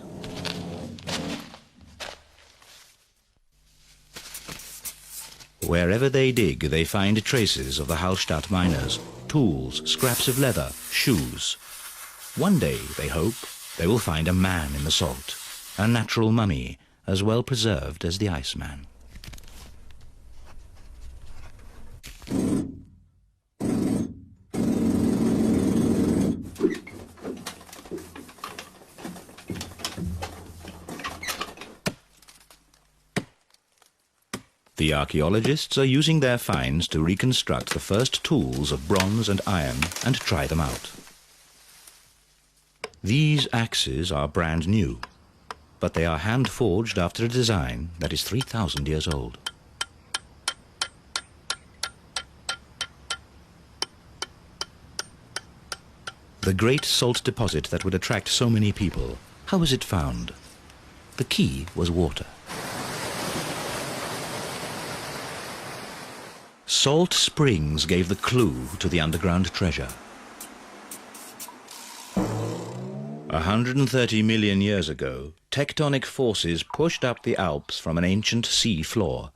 Wherever they dig, they find traces of the Hallstatt miners, tools, scraps of leather, shoes. One day, they hope, they will find a man in the salt, a natural mummy, as well preserved as the Iceman. The archaeologists are using their finds to reconstruct the first tools of bronze and iron and try them out. These axes are brand new, but they are hand-forged after a design that is 3,000 years old. The great salt deposit that would attract so many people, how was it found? The key was water. Salt springs gave the clue to the underground treasure. 130 million years ago, tectonic forces pushed up the Alps from an ancient sea floor.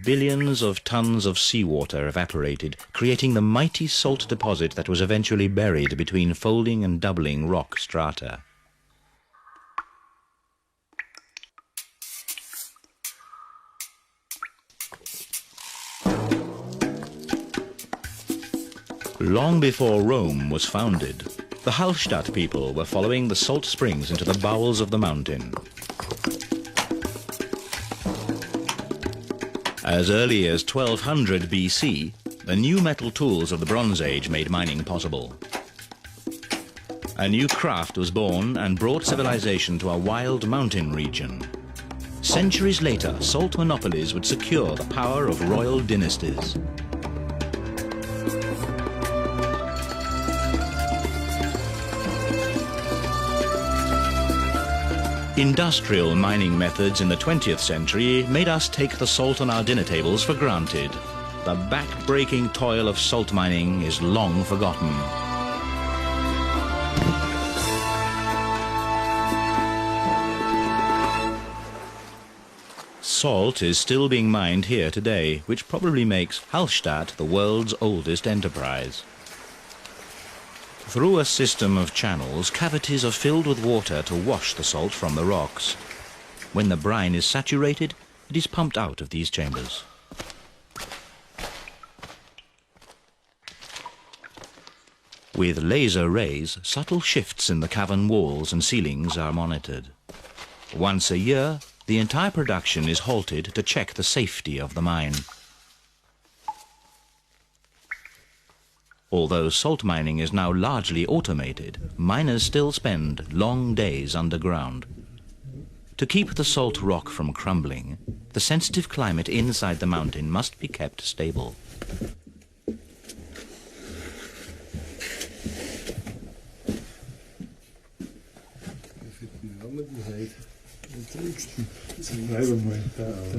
Billions of tons of seawater evaporated, creating the mighty salt deposit that was eventually buried between folding and doubling rock strata. Long before Rome was founded, the Hallstatt people were following the salt springs into the bowels of the mountain. As early as 1200 BC, the new metal tools of the Bronze Age made mining possible. A new craft was born and brought civilization to a wild mountain region. Centuries later, salt monopolies would secure the power of royal dynasties. Industrial mining methods in the 20th century made us take the salt on our dinner tables for granted. The back-breaking toil of salt mining is long forgotten. Salt is still being mined here today, which probably makes Hallstatt the world's oldest enterprise. Through a system of channels, cavities are filled with water to wash the salt from the rocks. When the brine is saturated, it is pumped out of these chambers. With laser rays, subtle shifts in the cavern walls and ceilings are monitored. Once a year, the entire production is halted to check the safety of the mine. Although salt mining is now largely automated, miners still spend long days underground. To keep the salt rock from crumbling, the sensitive climate inside the mountain must be kept stable.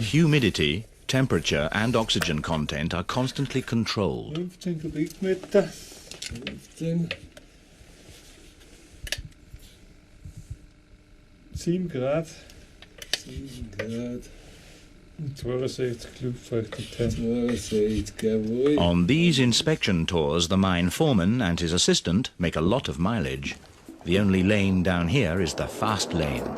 Humidity, temperature and oxygen content are constantly controlled. 15 kubikmeter. 15. 7 Grad. 7 Grad. 72 luchtfeuchtigkeit. On these inspection tours, the mine foreman and his assistant make a lot of mileage. The only lane down here is the fast lane.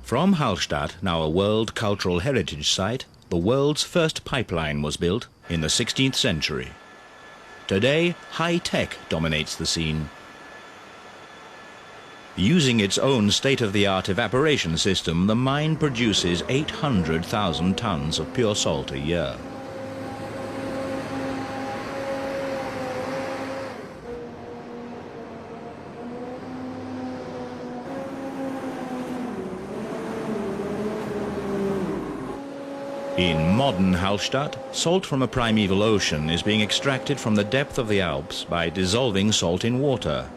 From Hallstatt, now a World Cultural Heritage Site, the world's first pipeline was built in the 16th century. Today, high-tech dominates the scene. Using its own state-of-the-art evaporation system, the mine produces 800,000 tons of pure salt a year. In modern Hallstatt, salt from a primeval ocean is being extracted from the depth of the Alps by dissolving salt in water.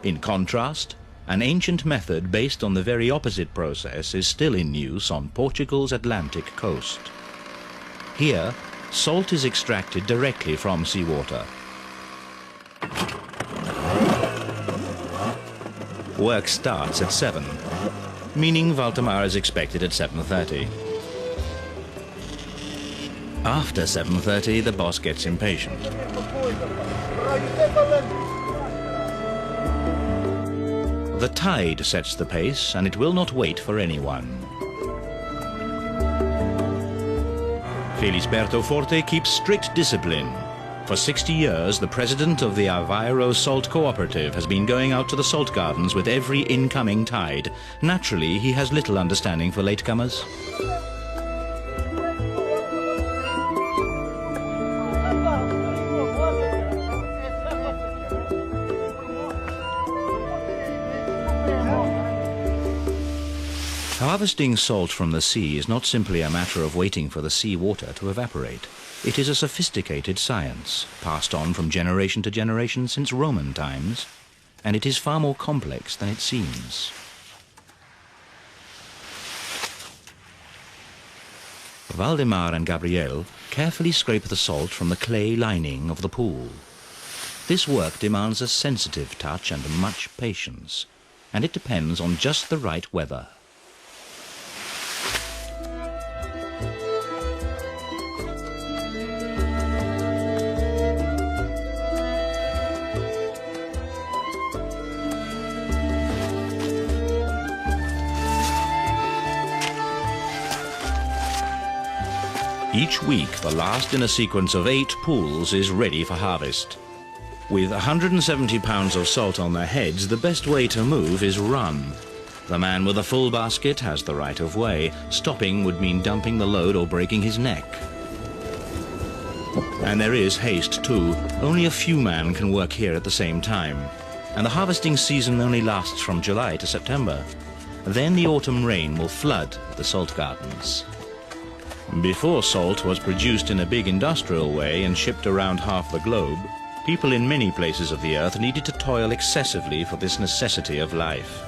In contrast, an ancient method based on the very opposite process is still in use on Portugal's Atlantic coast. Here, salt is extracted directly from seawater. Work starts at 7, meaning Valdemar is expected at 7:30. After 7:30, the boss gets impatient. The tide sets the pace, and it will not wait for anyone. Felisberto Forte keeps strict discipline. For 60 years, the president of the Aveiro Salt Cooperative has been going out to the salt gardens with every incoming tide. Naturally, he has little understanding for latecomers. Harvesting salt from the sea is not simply a matter of waiting for the sea water to evaporate. It is a sophisticated science, passed on from generation to generation since Roman times, and it is far more complex than it seems. Valdemar and Gabriel carefully scrape the salt from the clay lining of the pool. This work demands a sensitive touch and much patience, and it depends on just the right weather. Each week, the last in a sequence of 8 pools is ready for harvest. With 170 pounds of salt on their heads, the best way to move is run. The man with a full basket has the right of way. Stopping would mean dumping the load or breaking his neck. And there is haste too. Only a few men can work here at the same time. And the harvesting season only lasts from July to September. Then the autumn rain will flood the salt gardens. Before salt was produced in a big industrial way and shipped around half the globe, people in many places of the earth needed to toil excessively for this necessity of life.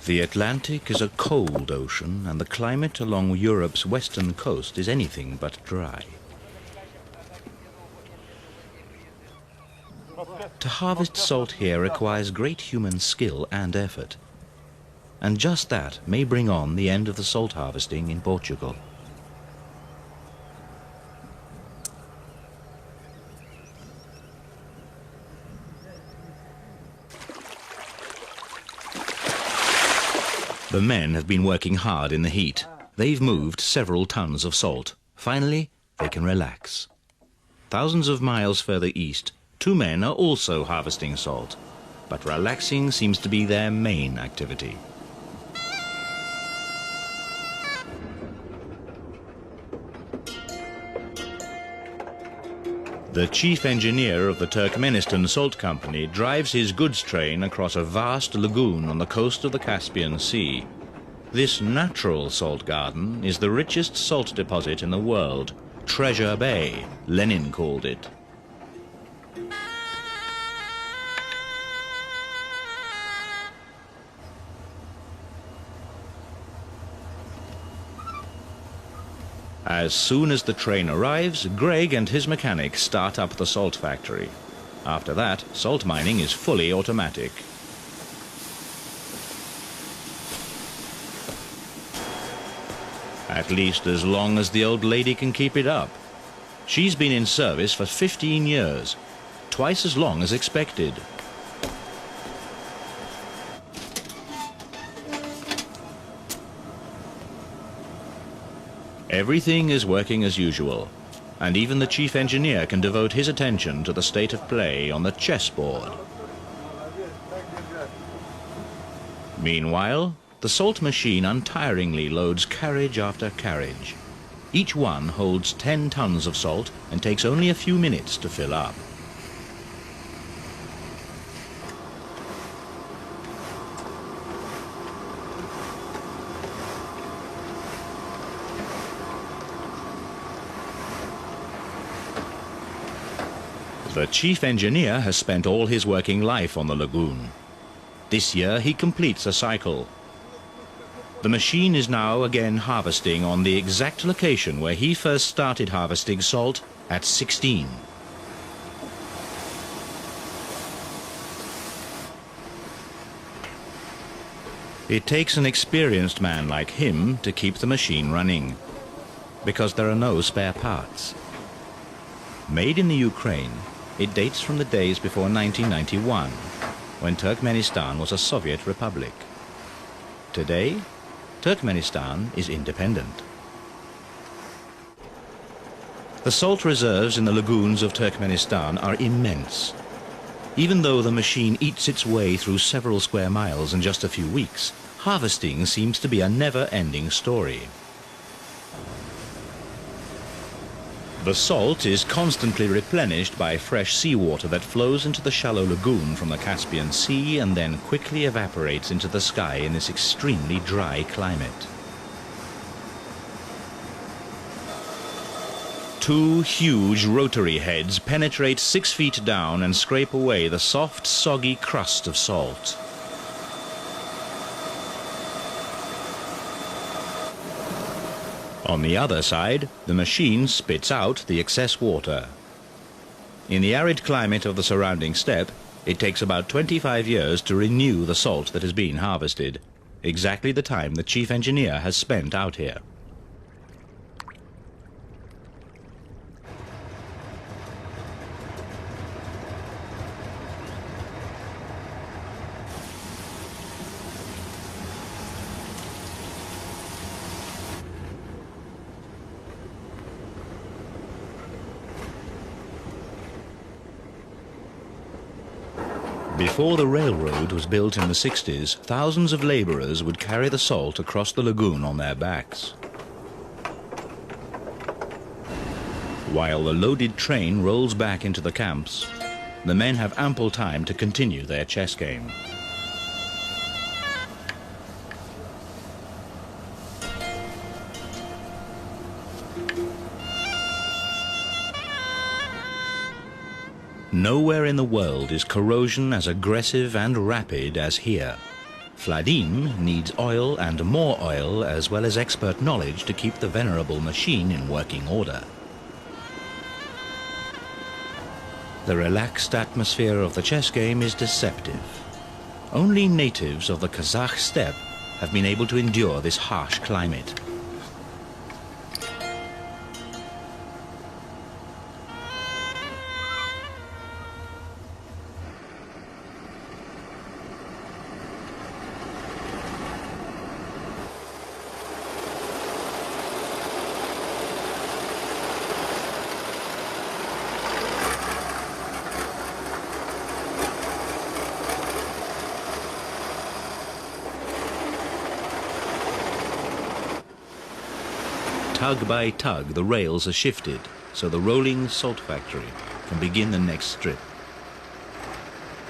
The Atlantic is a cold ocean, and the climate along Europe's western coast is anything but dry. To harvest salt here requires great human skill and effort. And just that may bring on the end of the salt harvesting in Portugal. The men have been working hard in the heat. They've moved several tons of salt. Finally, they can relax. Thousands of miles further east, 2 men are also harvesting salt, but relaxing seems to be their main activity. The chief engineer of the Turkmenistan Salt Company drives his goods train across a vast lagoon on the coast of the Caspian Sea. This natural salt garden is the richest salt deposit in the world. Treasure Bay, Lenin called it. As soon as the train arrives, Greg and his mechanic start up the salt factory. After that, salt mining is fully automatic. At least as long as the old lady can keep it up. She's been in service for 15 years, twice as long as expected. Everything is working as usual, and even the chief engineer can devote his attention to the state of play on the chessboard. Meanwhile, the salt machine untiringly loads carriage after carriage. Each one holds 10 tons of salt and takes only a few minutes to fill up. The chief engineer has spent all his working life on the lagoon. This year he completes a cycle. The machine is now again harvesting on the exact location where he first started harvesting salt at 16. It takes an experienced man like him to keep the machine running, because there are no spare parts. Made in the Ukraine, it dates from the days before 1991, when Turkmenistan was a Soviet republic. Today, Turkmenistan is independent. The salt reserves in the lagoons of Turkmenistan are immense. Even though the machine eats its way through several square miles in just a few weeks, harvesting seems to be a never-ending story. The salt is constantly replenished by fresh seawater that flows into the shallow lagoon from the Caspian Sea and then quickly evaporates into the sky in this extremely dry climate. Two huge rotary heads penetrate 6 feet down and scrape away the soft, soggy crust of salt. On the other side, the machine spits out the excess water. In the arid climate of the surrounding steppe, it takes about 25 years to renew the salt that has been harvested, exactly the time the chief engineer has spent out here. Before the railroad was built in the 60s, thousands of laborers would carry the salt across the lagoon on their backs. While the loaded train rolls back into the camps, the men have ample time to continue their chess game. Nowhere in the world is corrosion as aggressive and rapid as here. Vladim needs oil and more oil as well as expert knowledge to keep the venerable machine in working order. The relaxed atmosphere of the chess game is deceptive. Only natives of the Kazakh steppe have been able to endure this harsh climate. Tug by tug, the rails are shifted so the rolling salt factory can begin the next strip.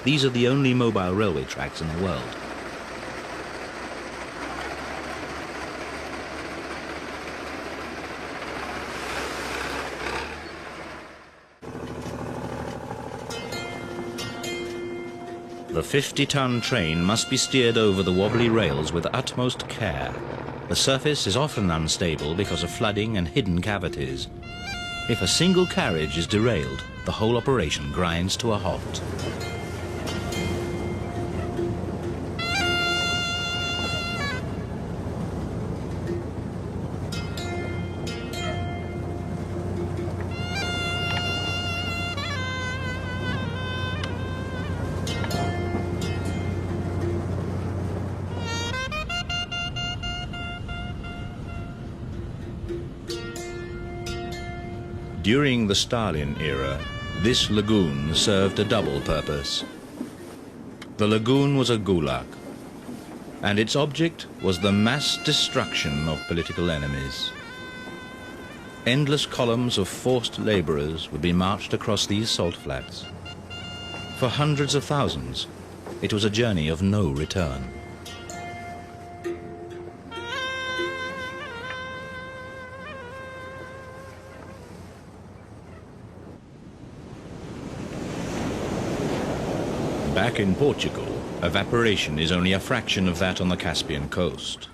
These are the only mobile railway tracks in the world. The 50-ton train must be steered over the wobbly rails with utmost care. The surface is often unstable because of flooding and hidden cavities. If a single carriage is derailed, the whole operation grinds to a halt. During the Stalin era, this lagoon served a double purpose. The lagoon was a gulag, and its object was the mass destruction of political enemies. Endless columns of forced laborers would be marched across these salt flats. For hundreds of thousands, it was a journey of no return. Back in Portugal, evaporation is only a fraction of that on the Caspian coast.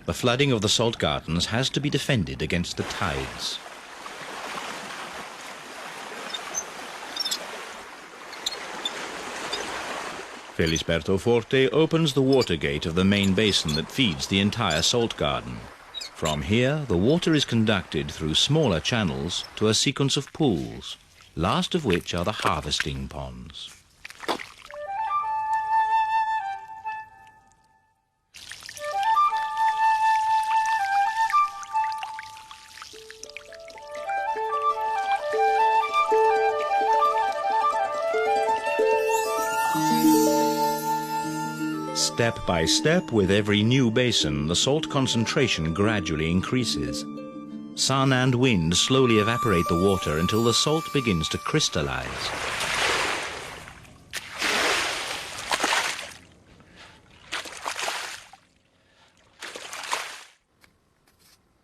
The flooding of the salt gardens has to be defended against the tides. Felisberto Forte opens the water gate of the main basin that feeds the entire salt garden. From here, the water is conducted through smaller channels to a sequence of pools, last of which are the harvesting ponds. Step by step, with every new basin, the salt concentration gradually increases. Sun and wind slowly evaporate the water until the salt begins to crystallize.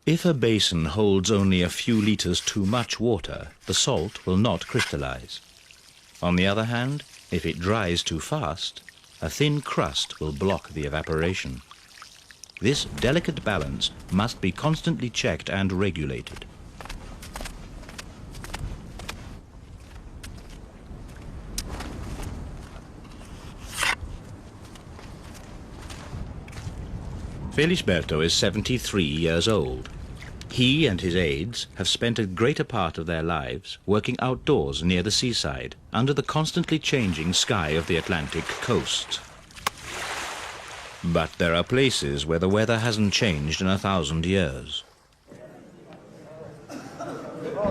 If a basin holds only a few liters too much water, the salt will not crystallize. On the other hand, if it dries too fast, a thin crust will block the evaporation. This delicate balance must be constantly checked and regulated. Felisberto is 73 years old. He and his aides have spent a greater part of their lives working outdoors near the seaside, under the constantly changing sky of the Atlantic coast. But there are places where the weather hasn't changed in 1,000 years.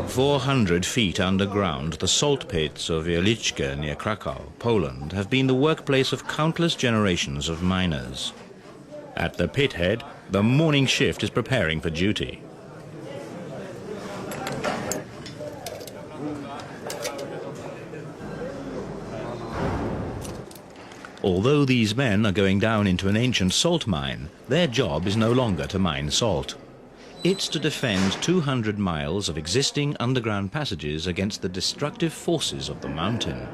400 feet underground, the salt pits of Wieliczka near Krakow, Poland, have been the workplace of countless generations of miners. At the pit head, the morning shift is preparing for duty. Although these men are going down into an ancient salt mine, their job is no longer to mine salt. It's to defend 200 miles of existing underground passages against the destructive forces of the mountain.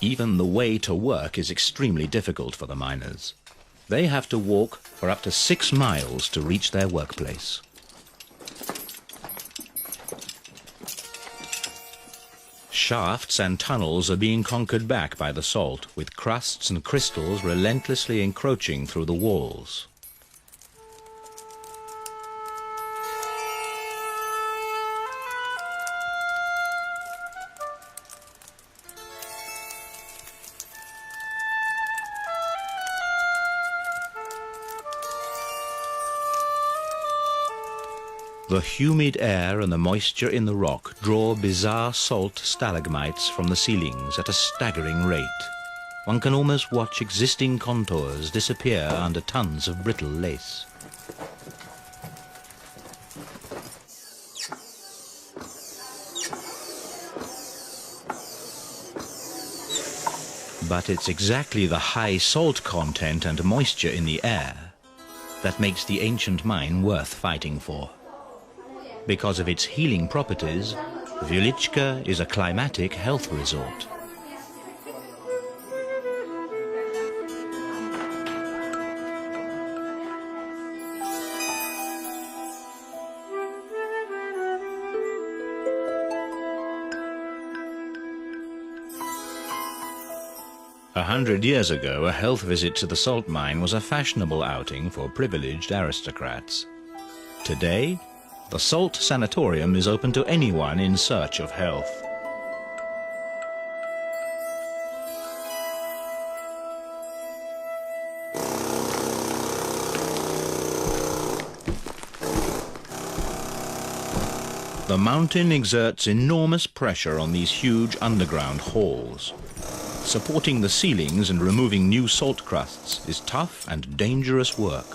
Even the way to work is extremely difficult for the miners. They have to walk for up to 6 miles to reach their workplace. Shafts and tunnels are being conquered back by the salt, with crusts and crystals relentlessly encroaching through the walls. The humid air and the moisture in the rock draw bizarre salt stalagmites from the ceilings at a staggering rate. One can almost watch existing contours disappear under tons of brittle lace. But it's exactly the high salt content and moisture in the air that makes the ancient mine worth fighting for. Because of its healing properties, Wieliczka is a climatic health resort. A 100 years ago, a health visit to the salt mine was a fashionable outing for privileged aristocrats. Today, the salt sanatorium is open to anyone in search of health. The mountain exerts enormous pressure on these huge underground halls. Supporting the ceilings and removing new salt crusts is tough and dangerous work.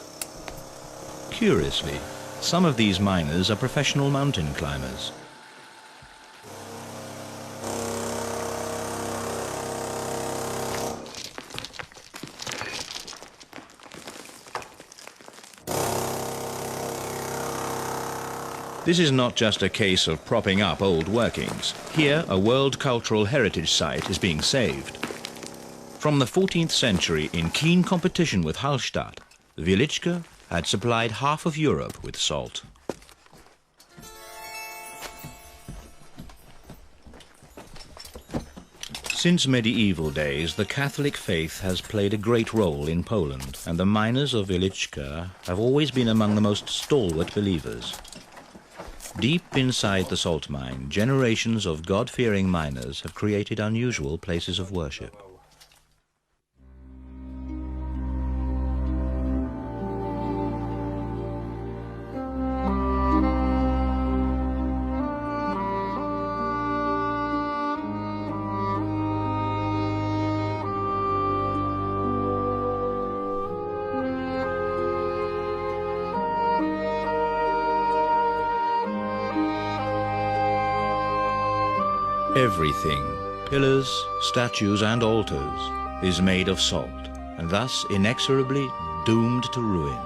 Curiously, some of these miners are professional mountain climbers. This is not just a case of propping up old workings. Here, a World Cultural Heritage Site is being saved. From the 14th century, in keen competition with Hallstatt, Wieliczka had supplied half of Europe with salt. Since medieval days, the Catholic faith has played a great role in Poland, and the miners of Wieliczka have always been among the most stalwart believers. Deep inside the salt mine, generations of God-fearing miners have created unusual places of worship. Everything, pillars, statues and altars, is made of salt, and thus inexorably doomed to ruin.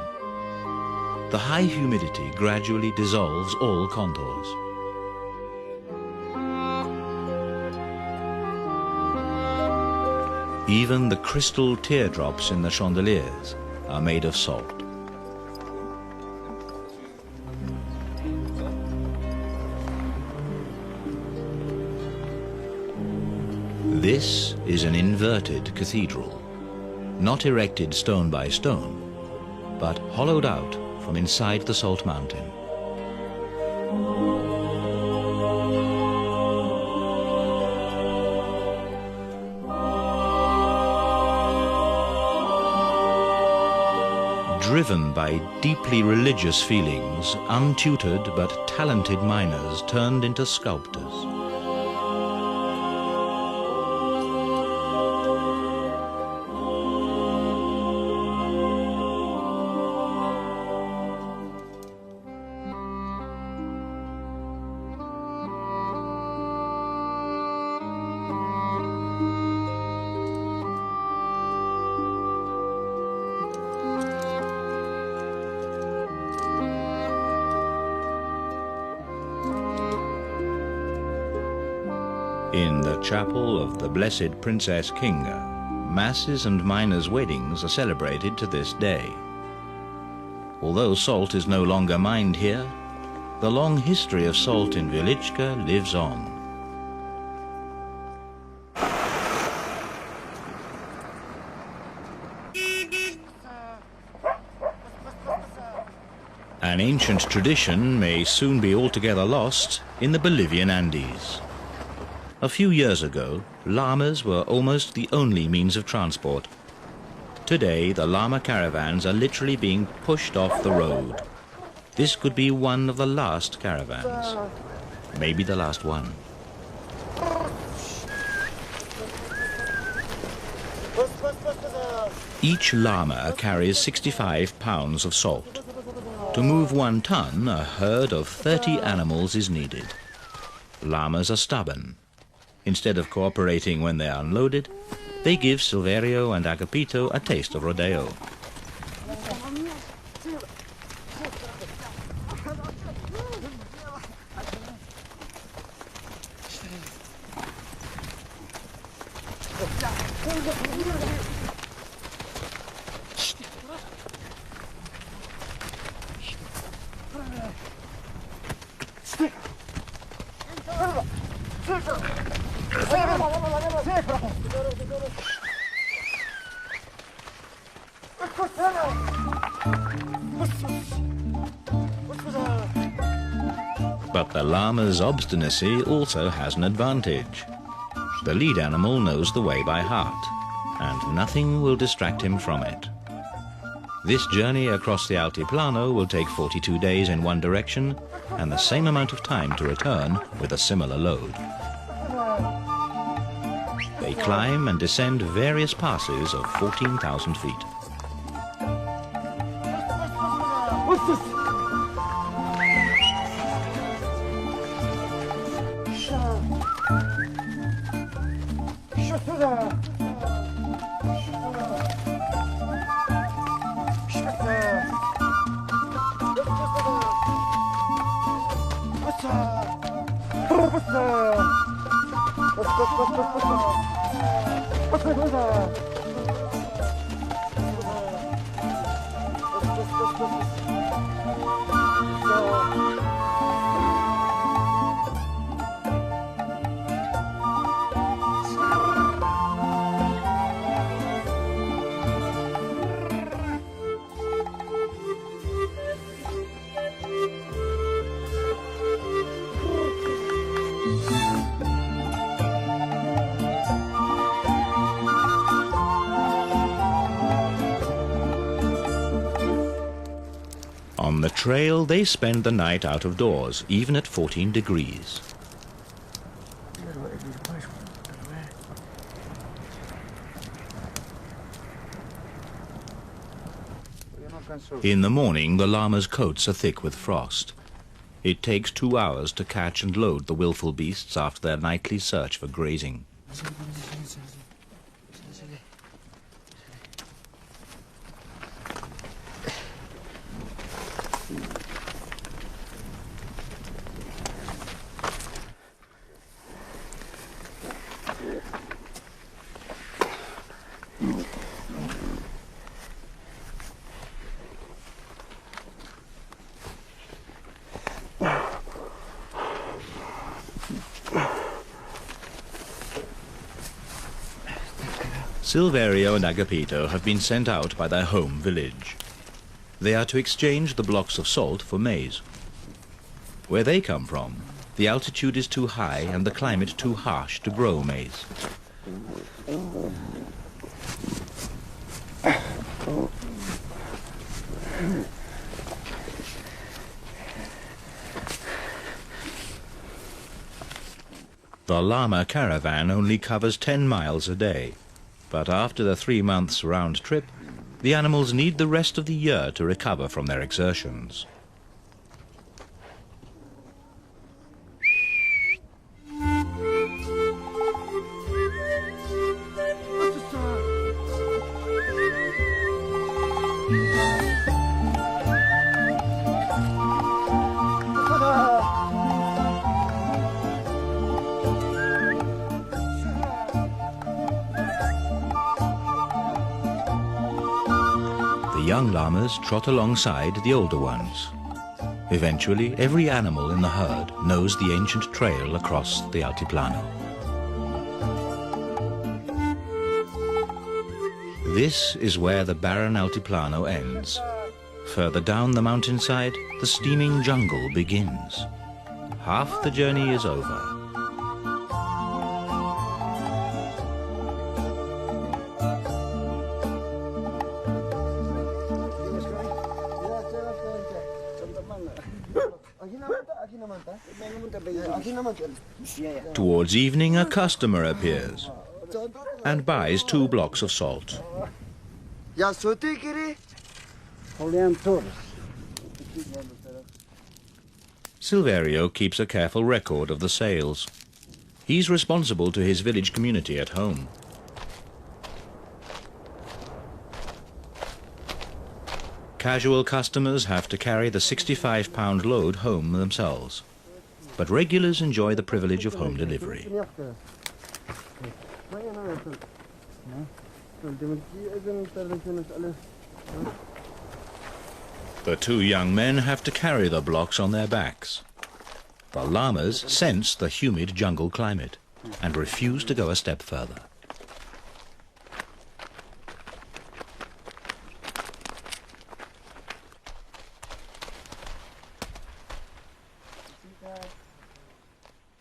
The high humidity gradually dissolves all contours. Even the crystal teardrops in the chandeliers are made of salt. This is an inverted cathedral, not erected stone by stone, but hollowed out from inside the salt mountain. Driven by deeply religious feelings, untutored but talented miners turned into sculptors. In the chapel of the Blessed Princess Kinga, masses and miners' weddings are celebrated to this day. Although salt is no longer mined here, the long history of salt in Wieliczka lives on. An ancient tradition may soon be altogether lost in the Bolivian Andes. A few years ago, llamas were almost the only means of transport. Today, the llama caravans are literally being pushed off the road. This could be one of the last caravans. Maybe the last one. Each llama carries 65 pounds of salt. To move 1 ton, a herd of 30 animals is needed. Llamas are stubborn. Instead of cooperating when they are unloaded, they give Silverio and Agapito a taste of rodeo. But the llama's obstinacy also has an advantage. The lead animal knows the way by heart, and nothing will distract him from it. This journey across the Altiplano will take 42 days in one direction and the same amount of time to return with a similar load. They climb and descend various passes of 14,000 feet. On the trail, they spend the night out of doors, even at 14 degrees. In the morning, the llamas' coats are thick with frost. It takes 2 hours to catch and load the willful beasts after their nightly search for grazing. Silverio and Agapito have been sent out by their home village. They are to exchange the blocks of salt for maize. Where they come from, the altitude is too high and the climate too harsh to grow maize. The llama caravan only covers 10 miles a day. But after the 3 months round trip, the animals need the rest of the year to recover from their exertions. The young llamas trot alongside the older ones. Eventually, every animal in the herd knows the ancient trail across the Altiplano. This is where the barren Altiplano ends. Further down the mountainside, the steaming jungle begins. Half the journey is over. Towards evening, a customer appears and buys 2 blocks of salt. Silverio keeps a careful record of the sales. He's responsible to his village community at home. Casual customers have to carry the 65-pound load home themselves, but regulars enjoy the privilege of home delivery. The 2 young men have to carry the blocks on their backs. The llamas sense the humid jungle climate and refuse to go a step further.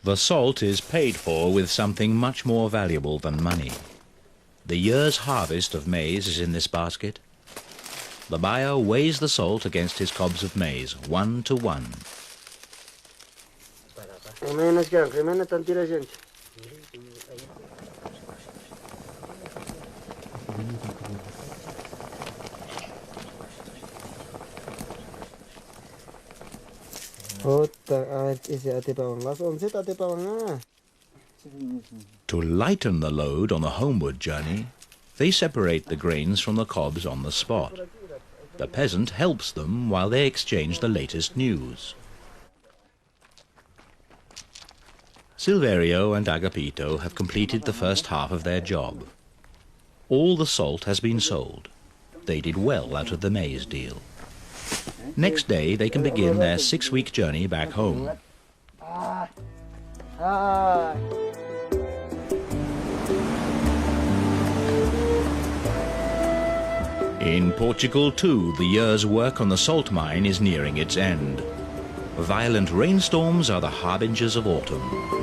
The salt is paid for with something much more valuable than money. The year's harvest of maize is in this basket. The buyer weighs the salt against his cobs of maize, 1 to 1. To lighten the load on the homeward journey, they separate the grains from the cobs on the spot. The peasant helps them while they exchange the latest news. Silverio and Agapito have completed the first half of their job. All the salt has been sold. They did well out of the maize deal. Next day they can begin their 6-week journey back home. In Portugal too, the year's work on the salt mine is nearing its end. Violent rainstorms are the harbingers of autumn.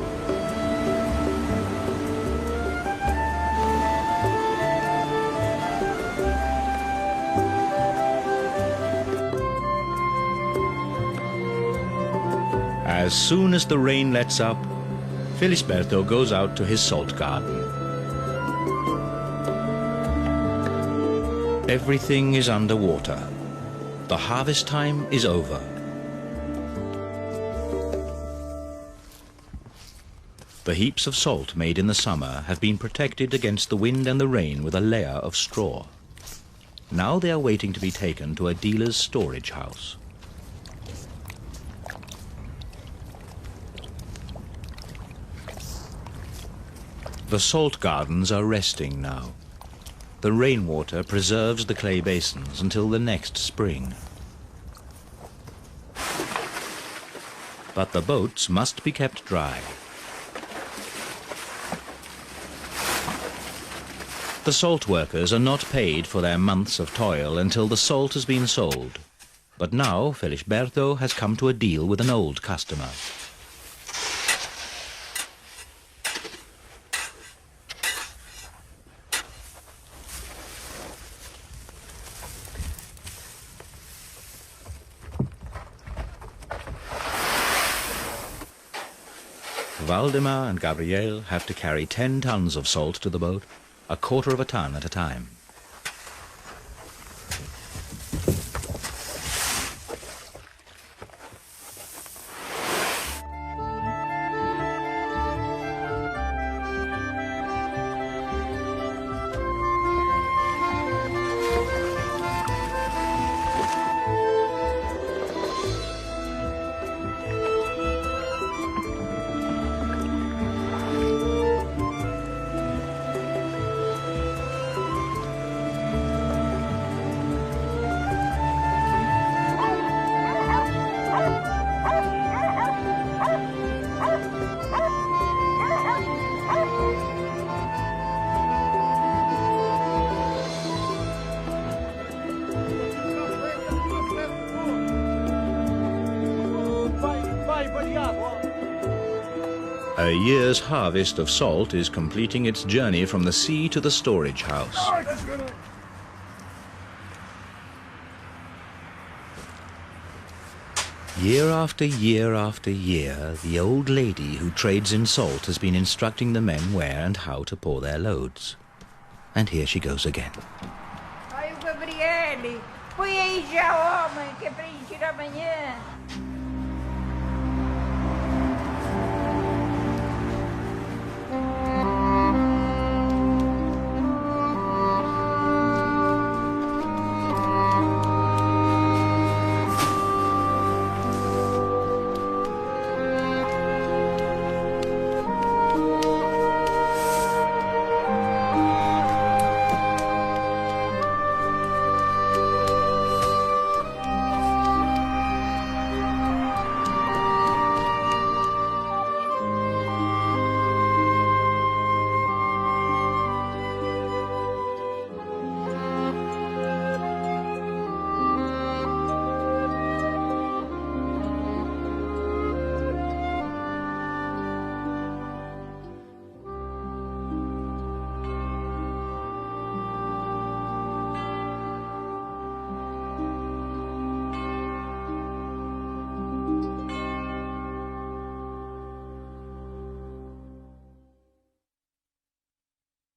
As soon as the rain lets up, Felisberto goes out to his salt garden. Everything is underwater. The harvest time is over. The heaps of salt made in the summer have been protected against the wind and the rain with a layer of straw. Now they are waiting to be taken to a dealer's storage house. The salt gardens are resting now. The rainwater preserves the clay basins until the next spring. But the boats must be kept dry. The salt workers are not paid for their months of toil until the salt has been sold. But now Felisberto has come to a deal with an old customer. Valdemar and Gabriel have to carry 10 tons of salt to the boat, a quarter of a ton at a time. A year's harvest of salt is completing its journey from the sea to the storage house. Year after year after year, the old lady who trades in salt has been instructing the men where and how to pour their loads. And here she goes again. Ai, Gabriele, põe aí já, homem, que é para encher amanhã.